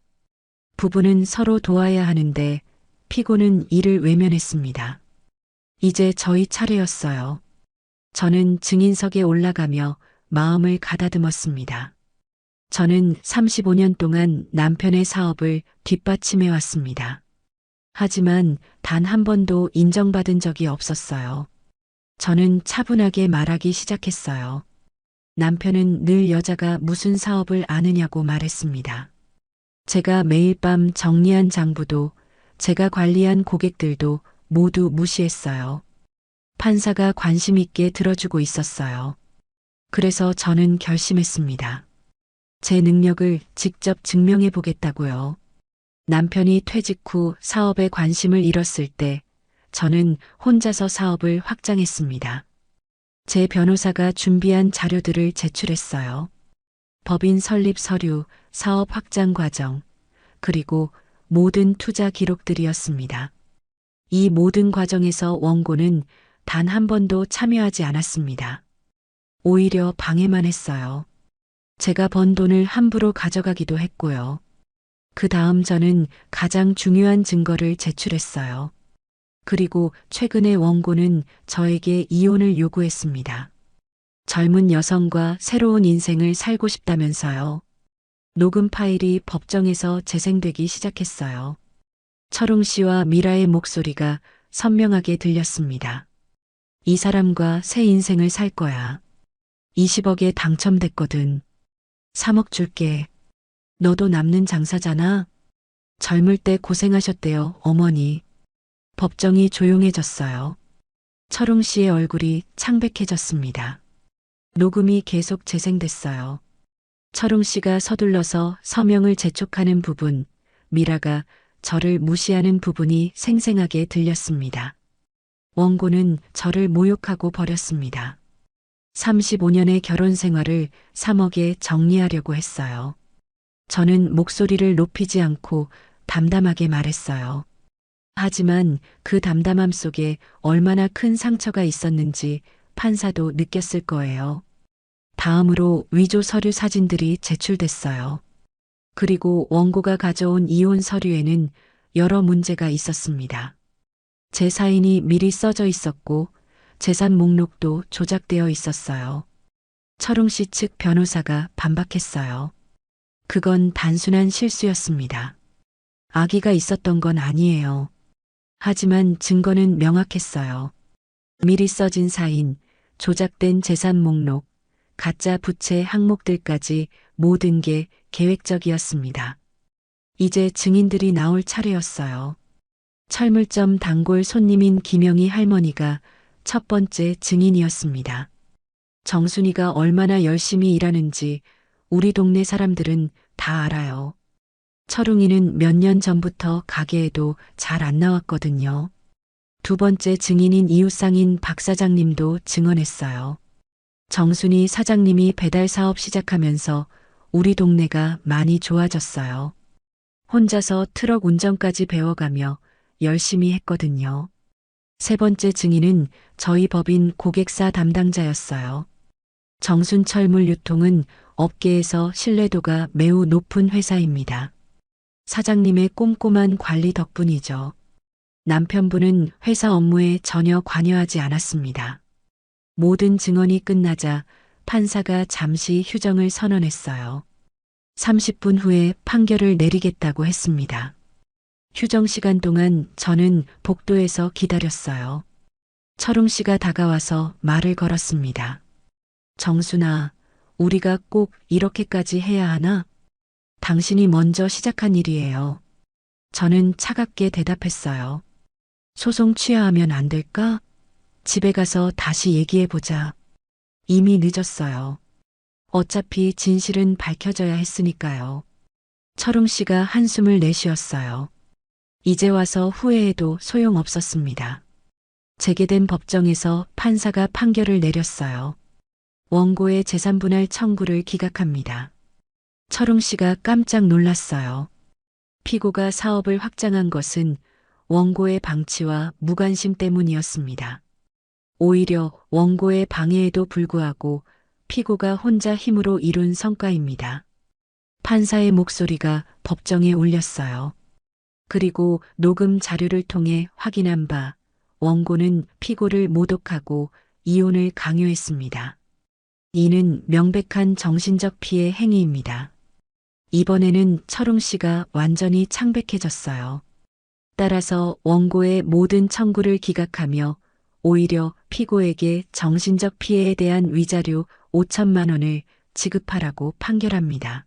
부부는 서로 도와야 하는데 피고는 이를 외면했습니다. 이제 저희 차례였어요. 저는 증인석에 올라가며 마음을 가다듬었습니다. 저는 35년 동안 남편의 사업을 뒷받침해 왔습니다. 하지만 단 한 번도 인정받은 적이 없었어요. 저는 차분하게 말하기 시작했어요. 남편은 늘 여자가 무슨 사업을 아느냐고 말했습니다. 제가 매일 밤 정리한 장부도 제가 관리한 고객들도 모두 무시했어요. 판사가 관심 있게 들어주고 있었어요. 그래서 저는 결심했습니다. 제 능력을 직접 증명해 보겠다고요. 남편이 퇴직 후 사업에 관심을 잃었을 때 저는 혼자서 사업을 확장했습니다. 제 변호사가 준비한 자료들을 제출했어요. 법인 설립 서류, 사업 확장 과정, 그리고 모든 투자 기록들이었습니다. 이 모든 과정에서 원고는 단 한 번도 참여하지 않았습니다. 오히려 방해만 했어요. 제가 번 돈을 함부로 가져가기도 했고요. 그 다음 저는 가장 중요한 증거를 제출했어요. 그리고 최근에 원고는 저에게 이혼을 요구했습니다. 젊은 여성과 새로운 인생을 살고 싶다면서요. 녹음 파일이 법정에서 재생되기 시작했어요. 철웅 씨와 미라의 목소리가 선명하게 들렸습니다. 이 사람과 새 인생을 살 거야. 20억에 당첨됐거든. 3억 줄게. 너도 남는 장사잖아. 젊을 때 고생하셨대요, 어머니. 법정이 조용해졌어요. 철웅 씨의 얼굴이 창백해졌습니다. 녹음이 계속 재생됐어요. 철웅 씨가 서둘러서 서명을 재촉하는 부분, 미라가 저를 무시하는 부분이 생생하게 들렸습니다. 원고는 저를 모욕하고 버렸습니다. 35년의 결혼 생활을 3억에 정리하려고 했어요. 저는 목소리를 높이지 않고 담담하게 말했어요. 하지만 그 담담함 속에 얼마나 큰 상처가 있었는지 판사도 느꼈을 거예요. 다음으로 위조 서류 사진들이 제출됐어요. 그리고 원고가 가져온 이혼 서류에는 여러 문제가 있었습니다. 제 사인이 미리 써져 있었고 재산 목록도 조작되어 있었어요. 철웅 씨 측 변호사가 반박했어요. 그건 단순한 실수였습니다. 악의가 있었던 건 아니에요. 하지만 증거는 명확했어요. 미리 써진 사인, 조작된 재산 목록, 가짜 부채 항목들까지 모든 게 계획적이었습니다. 이제 증인들이 나올 차례였어요. 철물점 단골 손님인 김영희 할머니가 첫 번째 증인이었습니다. 정순이가 얼마나 열심히 일하는지 우리 동네 사람들은 다 알아요. 철웅이는 몇 년 전부터 가게에도 잘 안 나왔거든요. 두 번째 증인인 이웃상인 박 사장님도 증언했어요. 정순이 사장님이 배달 사업 시작하면서 우리 동네가 많이 좋아졌어요. 혼자서 트럭 운전까지 배워가며 열심히 했거든요. 세 번째 증인은 저희 법인 고객사 담당자였어요. 정순철물 유통은 업계에서 신뢰도가 매우 높은 회사입니다. 사장님의 꼼꼼한 관리 덕분이죠. 남편분은 회사 업무에 전혀 관여하지 않았습니다. 모든 증언이 끝나자 판사가 잠시 휴정을 선언했어요. 30분 후에 판결을 내리겠다고 했습니다. 휴정 시간 동안 저는 복도에서 기다렸어요. 철웅 씨가 다가와서 말을 걸었습니다. 정순아, 우리가 꼭 이렇게까지 해야 하나? 당신이 먼저 시작한 일이에요. 저는 차갑게 대답했어요. 소송 취하하면 안 될까? 집에 가서 다시 얘기해보자. 이미 늦었어요. 어차피 진실은 밝혀져야 했으니까요. 철웅 씨가 한숨을 내쉬었어요. 이제 와서 후회해도 소용없었습니다. 재개된 법정에서 판사가 판결을 내렸어요. 원고의 재산분할 청구를 기각합니다. 철웅 씨가 깜짝 놀랐어요. 피고가 사업을 확장한 것은 원고의 방치와 무관심 때문이었습니다. 오히려 원고의 방해에도 불구하고 피고가 혼자 힘으로 이룬 성과입니다. 판사의 목소리가 법정에 울렸어요. 그리고 녹음 자료를 통해 확인한 바 원고는 피고를 모독하고 이혼을 강요했습니다. 이는 명백한 정신적 피해 행위입니다. 이번에는 철웅 씨가 완전히 창백해졌어요. 따라서 원고의 모든 청구를 기각하며 오히려 피고에게 정신적 피해에 대한 위자료 5천만 원을 지급하라고 판결합니다.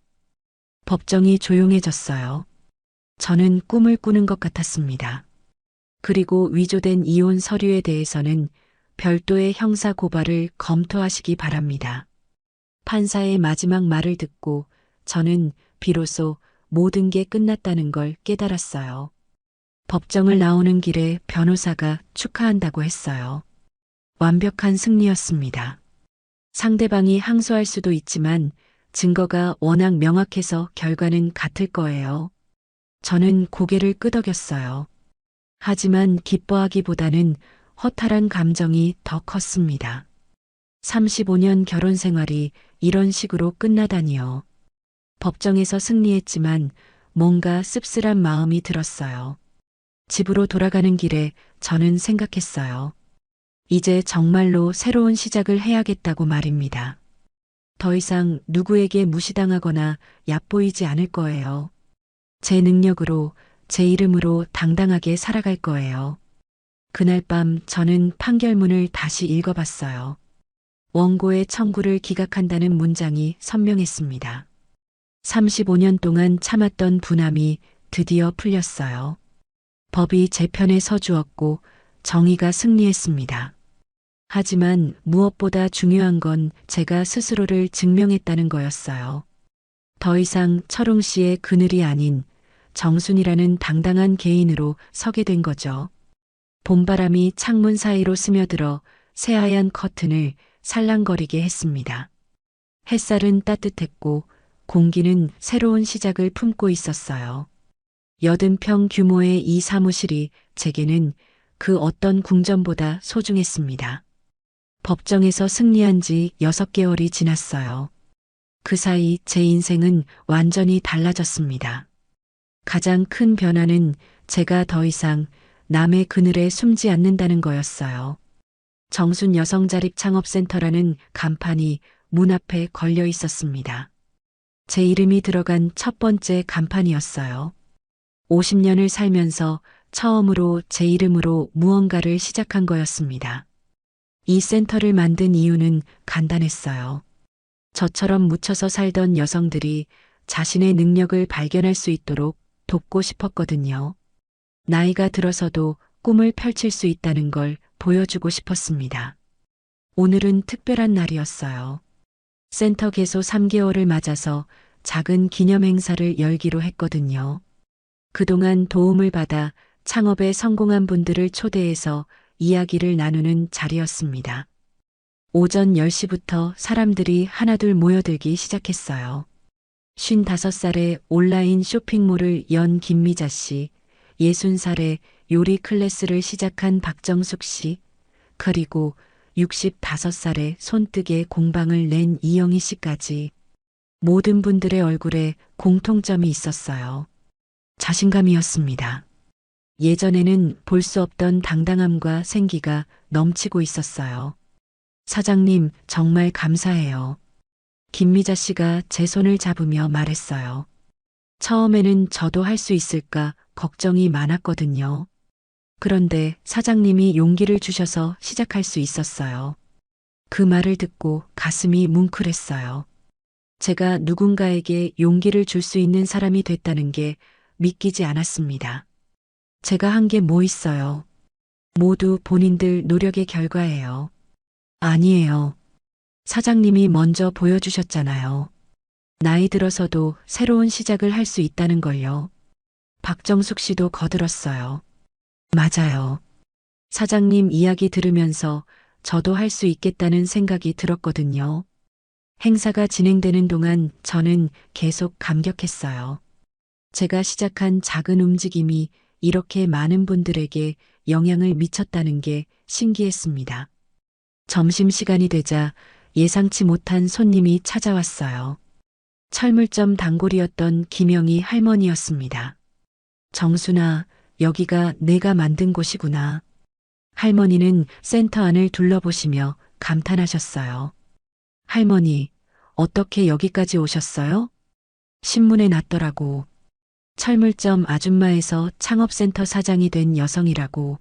법정이 조용해졌어요. 저는 꿈을 꾸는 것 같았습니다. 그리고 위조된 이혼 서류에 대해서는 별도의 형사 고발을 검토하시기 바랍니다. 판사의 마지막 말을 듣고 저는 비로소 모든 게 끝났다는 걸 깨달았어요. 법정을 나오는 길에 변호사가 축하한다고 했어요. 완벽한 승리였습니다. 상대방이 항소할 수도 있지만 증거가 워낙 명확해서 결과는 같을 거예요. 저는 고개를 끄덕였어요. 하지만 기뻐하기보다는 허탈한 감정이 더 컸습니다. 35년 결혼 생활이 이런 식으로 끝나다니요. 법정에서 승리했지만 뭔가 씁쓸한 마음이 들었어요. 집으로 돌아가는 길에 저는 생각했어요. 이제 정말로 새로운 시작을 해야겠다고 말입니다. 더 이상 누구에게 무시당하거나 얕보이지 않을 거예요. 제 능력으로, 제 이름으로 당당하게 살아갈 거예요. 그날 밤 저는 판결문을 다시 읽어봤어요. 원고의 청구를 기각한다는 문장이 선명했습니다. 35년 동안 참았던 분함이 드디어 풀렸어요. 법이 제 편에 서주었고 정의가 승리했습니다. 하지만 무엇보다 중요한 건 제가 스스로를 증명했다는 거였어요. 더 이상 철웅 씨의 그늘이 아닌 정순이라는 당당한 개인으로 서게 된 거죠. 봄바람이 창문 사이로 스며들어 새하얀 커튼을 살랑거리게 했습니다. 햇살은 따뜻했고 공기는 새로운 시작을 품고 있었어요. 80평 규모의 이 사무실이 제게는 그 어떤 궁전보다 소중했습니다. 법정에서 승리한 지 6개월이 지났어요. 그 사이 제 인생은 완전히 달라졌습니다. 가장 큰 변화는 제가 더 이상 남의 그늘에 숨지 않는다는 거였어요. 정순 여성자립창업센터라는 간판이 문 앞에 걸려 있었습니다. 제 이름이 들어간 첫 번째 간판이었어요. 50년을 살면서 처음으로 제 이름으로 무언가를 시작한 거였습니다. 이 센터를 만든 이유는 간단했어요. 저처럼 묻혀서 살던 여성들이 자신의 능력을 발견할 수 있도록 돕고 싶었거든요. 나이가 들어서도 꿈을 펼칠 수 있다는 걸 보여주고 싶었습니다. 오늘은 특별한 날이었어요. 센터 개소 3개월을 맞아서 작은 기념 행사를 열기로 했거든요. 그동안 도움을 받아 창업에 성공한 분들을 초대해서 이야기를 나누는 자리였습니다. 오전 10시부터 사람들이 하나둘 모여들기 시작했어요. 55살에 온라인 쇼핑몰을 연 김미자 씨, 60살에 요리 클래스를 시작한 박정숙 씨, 그리고 65살에 손뜨개 공방을 낸 이영희 씨까지 모든 분들의 얼굴에 공통점이 있었어요. 자신감이었습니다. 예전에는 볼 수 없던 당당함과 생기가 넘치고 있었어요. 사장님, 정말 감사해요. 김미자 씨가 제 손을 잡으며 말했어요. 처음에는 저도 할 수 있을까 걱정이 많았거든요. 그런데 사장님이 용기를 주셔서 시작할 수 있었어요. 그 말을 듣고 가슴이 뭉클했어요. 제가 누군가에게 용기를 줄 수 있는 사람이 됐다는 게 믿기지 않았습니다. 제가 한 게 뭐 있어요? 모두 본인들 노력의 결과예요. 아니에요. 사장님이 먼저 보여주셨잖아요. 나이 들어서도 새로운 시작을 할 수 있다는 걸요. 박정숙 씨도 거들었어요. 맞아요. 사장님 이야기 들으면서 저도 할 수 있겠다는 생각이 들었거든요. 행사가 진행되는 동안 저는 계속 감격했어요. 제가 시작한 작은 움직임이 이렇게 많은 분들에게 영향을 미쳤다는 게 신기했습니다. 점심시간이 되자 예상치 못한 손님이 찾아왔어요. 철물점 단골이었던 김영희 할머니였습니다. 정순아, 여기가 내가 만든 곳이구나. 할머니는 센터 안을 둘러보시며 감탄하셨어요. 할머니, 어떻게 여기까지 오셨어요? 신문에 났더라고. 철물점 아줌마에서 창업센터 사장이 된 여성이라고.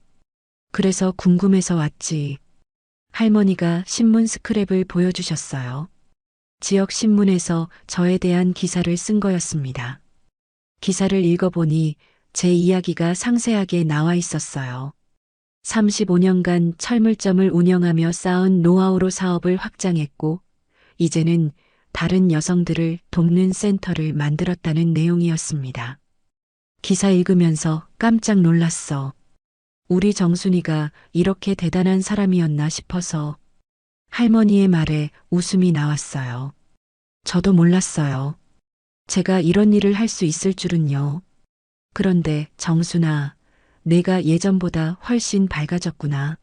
그래서 궁금해서 왔지. 할머니가 신문 스크랩을 보여주셨어요. 지역 신문에서 저에 대한 기사를 쓴 거였습니다. 기사를 읽어보니 제 이야기가 상세하게 나와 있었어요. 35년간 철물점을 운영하며 쌓은 노하우로 사업을 확장했고, 이제는 다른 여성들을 돕는 센터를 만들었다는 내용이었습니다. 기사 읽으면서 깜짝 놀랐어. 우리 정순이가 이렇게 대단한 사람이었나 싶어서 할머니의 말에 웃음이 나왔어요. 저도 몰랐어요. 제가 이런 일을 할 수 있을 줄은요. 그런데 정순아, 내가 예전보다 훨씬 밝아졌구나.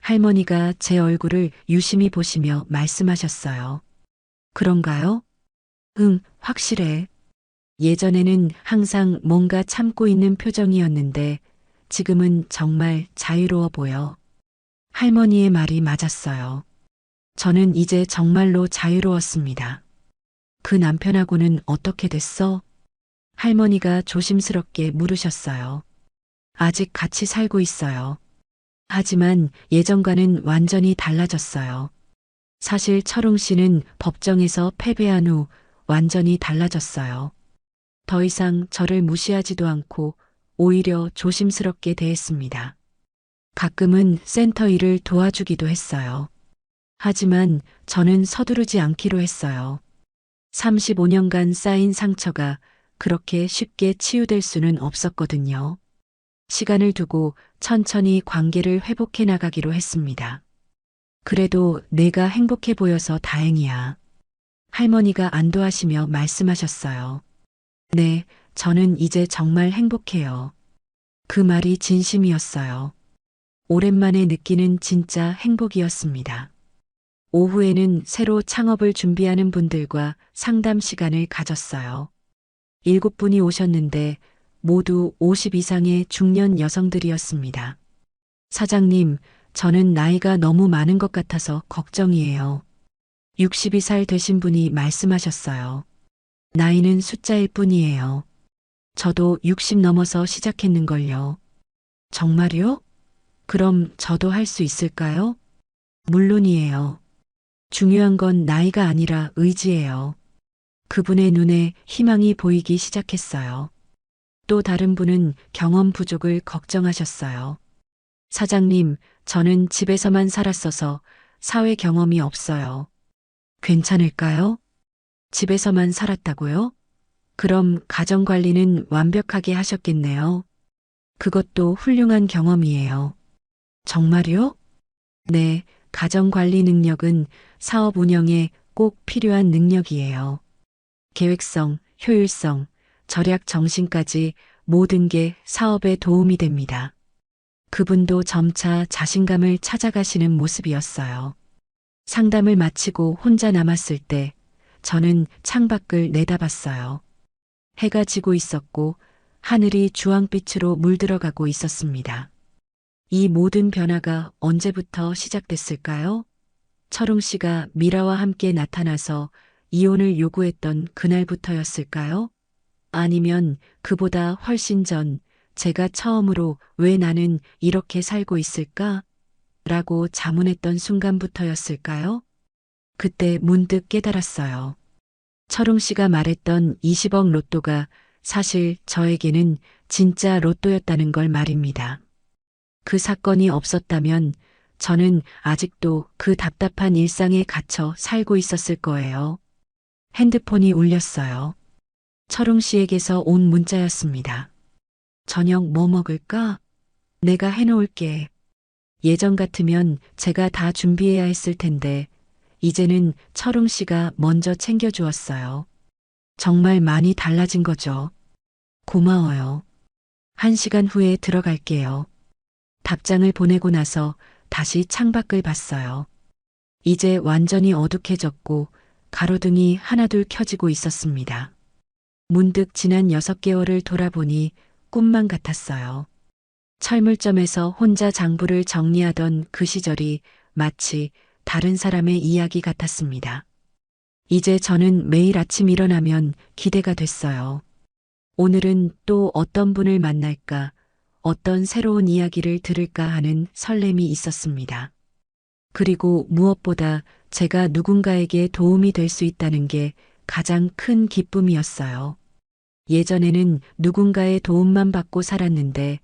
할머니가 제 얼굴을 유심히 보시며 말씀하셨어요. 그런가요? 응, 확실해. 예전에는 항상 뭔가 참고 있는 표정이었는데 지금은 정말 자유로워 보여. 할머니의 말이 맞았어요. 저는 이제 정말로 자유로웠습니다. 그 남편하고는 어떻게 됐어? 할머니가 조심스럽게 물으셨어요. 아직 같이 살고 있어요. 하지만 예전과는 완전히 달라졌어요. 사실 철웅 씨는 법정에서 패배한 후 완전히 달라졌어요. 더 이상 저를 무시하지도 않고 오히려 조심스럽게 대했습니다. 가끔은 센터 일을 도와주기도 했어요. 하지만 저는 서두르지 않기로 했어요. 35년간 쌓인 상처가 그렇게 쉽게 치유될 수는 없었거든요. 시간을 두고 천천히 관계를 회복해 나가기로 했습니다. 그래도 내가 행복해 보여서 다행이야. 할머니가 안도하시며 말씀하셨어요. 네, 저는 이제 정말 행복해요. 그 말이 진심이었어요. 오랜만에 느끼는 진짜 행복이었습니다. 오후에는 새로 창업을 준비하는 분들과 상담 시간을 가졌어요. 7분이 오셨는데 모두 50 이상의 중년 여성들이었습니다. 사장님, 저는 나이가 너무 많은 것 같아서 걱정이에요. 62살 되신 분이 말씀하셨어요. 나이는 숫자일 뿐이에요. 저도 60 넘어서 시작했는걸요. 정말요? 그럼 저도 할 수 있을까요? 물론이에요. 중요한 건 나이가 아니라 의지예요. 그분의 눈에 희망이 보이기 시작했어요. 또 다른 분은 경험 부족을 걱정하셨어요. 사장님, 저는 집에서만 살았어서 사회 경험이 없어요. 괜찮을까요? 집에서만 살았다고요? 그럼 가정 관리는 완벽하게 하셨겠네요. 그것도 훌륭한 경험이에요. 정말요? 네, 가정 관리 능력은 사업 운영에 꼭 필요한 능력이에요. 계획성, 효율성, 절약 정신까지 모든 게 사업에 도움이 됩니다. 그분도 점차 자신감을 찾아가시는 모습이었어요. 상담을 마치고 혼자 남았을 때 저는 창밖을 내다봤어요. 해가 지고 있었고 하늘이 주황빛으로 물들어가고 있었습니다. 이 모든 변화가 언제부터 시작됐을까요? 철웅 씨가 미라와 함께 나타나서 이혼을 요구했던 그날부터였을까요? 아니면 그보다 훨씬 전 제가 처음으로 왜 나는 이렇게 살고 있을까? 라고 자문했던 순간부터였을까요? 그때 문득 깨달았어요. 철웅 씨가 말했던 20억 로또가 사실 저에게는 진짜 로또였다는 걸 말입니다. 그 사건이 없었다면 저는 아직도 그 답답한 일상에 갇혀 살고 있었을 거예요. 핸드폰이 울렸어요. 철웅 씨에게서 온 문자였습니다. 저녁 뭐 먹을까? 내가 해놓을게. 예전 같으면 제가 다 준비해야 했을 텐데 이제는 철웅 씨가 먼저 챙겨주었어요. 정말 많이 달라진 거죠. 고마워요. 1시간 후에 들어갈게요. 답장을 보내고 나서 다시 창밖을 봤어요. 이제 완전히 어둑해졌고 가로등이 하나둘 켜지고 있었습니다. 문득 지난 6개월을 돌아보니 꿈만 같았어요. 철물점에서 혼자 장부를 정리하던 그 시절이 마치 다른 사람의 이야기 같았습니다. 이제 저는 매일 아침 일어나면 기대가 됐어요. 오늘은 또 어떤 분을 만날까, 어떤 새로운 이야기를 들을까 하는 설렘이 있었습니다. 그리고 무엇보다 제가 누군가에게 도움이 될 수 있다는 게 가장 큰 기쁨이었어요. 예전에는 누군가의 도움만 받고 살았는데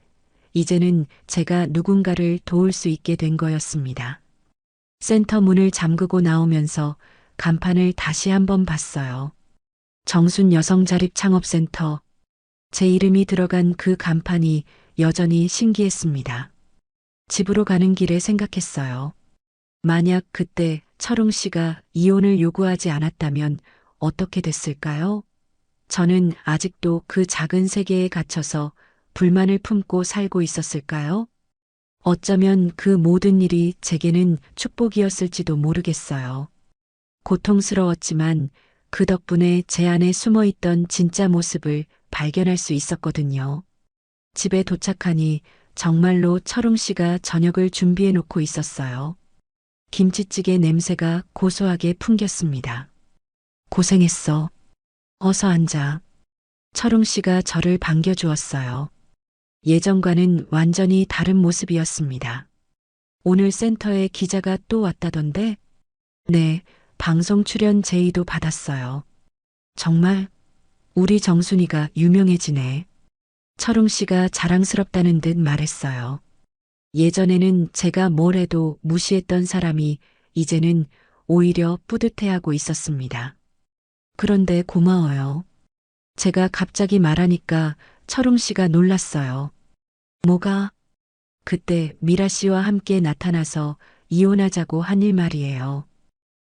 이제는 제가 누군가를 도울 수 있게 된 거였습니다. 센터 문을 잠그고 나오면서 간판을 다시 한번 봤어요. 정순 여성자립창업센터. 제 이름이 들어간 그 간판이 여전히 신기했습니다. 집으로 가는 길에 생각했어요. 만약 그때 철웅 씨가 이혼을 요구하지 않았다면 어떻게 됐을까요? 저는 아직도 그 작은 세계에 갇혀서 불만을 품고 살고 있었을까요? 어쩌면 그 모든 일이 제게는 축복이었을지도 모르겠어요. 고통스러웠지만 그 덕분에 제 안에 숨어 있던 진짜 모습을 발견할 수 있었거든요. 집에 도착하니 정말로 철웅 씨가 저녁을 준비해 놓고 있었어요. 김치찌개 냄새가 고소하게 풍겼습니다. 고생했어. 어서 앉아. 철웅 씨가 저를 반겨주었어요. 예전과는 완전히 다른 모습이었습니다. 오늘 센터에 기자가 또 왔다던데? 네, 방송 출연 제의도 받았어요. 정말? 우리 정순이가 유명해지네. 철웅 씨가 자랑스럽다는 듯 말했어요. 예전에는 제가 뭘 해도 무시했던 사람이 이제는 오히려 뿌듯해하고 있었습니다. 그런데 고마워요. 제가 갑자기 말하니까 철웅 씨가 놀랐어요. 뭐가? 그때 미라 씨와 함께 나타나서 이혼하자고 한 일 말이에요.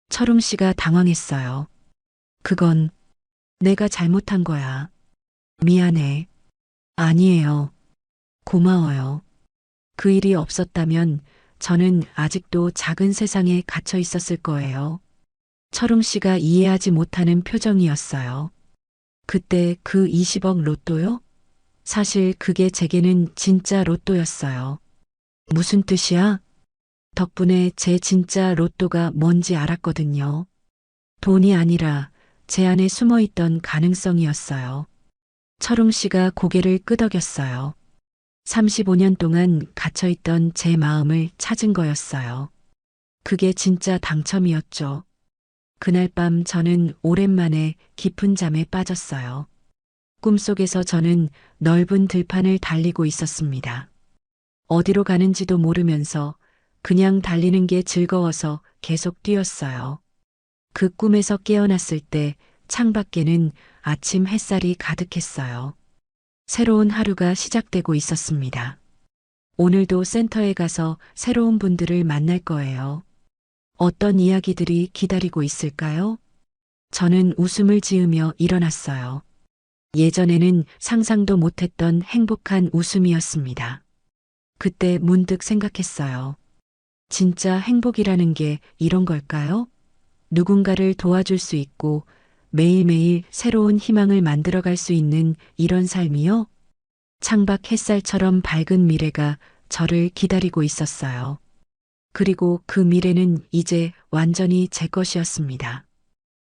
철웅 씨가 당황했어요. 그건 내가 잘못한 거야. 미안해. 아니에요. 고마워요. 그 일이 없었다면 저는 아직도 작은 세상에 갇혀 있었을 거예요. 철웅 씨가 이해하지 못하는 표정이었어요. 그때 그 20억 로또요? 사실 그게 제게는 진짜 로또였어요. 무슨 뜻이야? 덕분에 제 진짜 로또가 뭔지 알았거든요. 돈이 아니라 제 안에 숨어 있던 가능성이었어요. 철웅 씨가 고개를 끄덕였어요. 35년 동안 갇혀있던 제 마음을 찾은 거였어요. 그게 진짜 당첨이었죠. 그날 밤 저는 오랜만에 깊은 잠에 빠졌어요. 꿈속에서 저는 넓은 들판을 달리고 있었습니다. 어디로 가는지도 모르면서 그냥 달리는 게 즐거워서 계속 뛰었어요. 그 꿈에서 깨어났을 때 창밖에는 아침 햇살이 가득했어요. 새로운 하루가 시작되고 있었습니다. 오늘도 센터에 가서 새로운 분들을 만날 거예요. 어떤 이야기들이 기다리고 있을까요? 저는 웃음을 지으며 일어났어요. 예전에는 상상도 못했던 행복한 웃음이었습니다. 그때 문득 생각했어요. 진짜 행복이라는 게 이런 걸까요? 누군가를 도와줄 수 있고 매일매일 새로운 희망을 만들어갈 수 있는 이런 삶이요? 창밖 햇살처럼 밝은 미래가 저를 기다리고 있었어요. 그리고 그 미래는 이제 완전히 제 것이었습니다.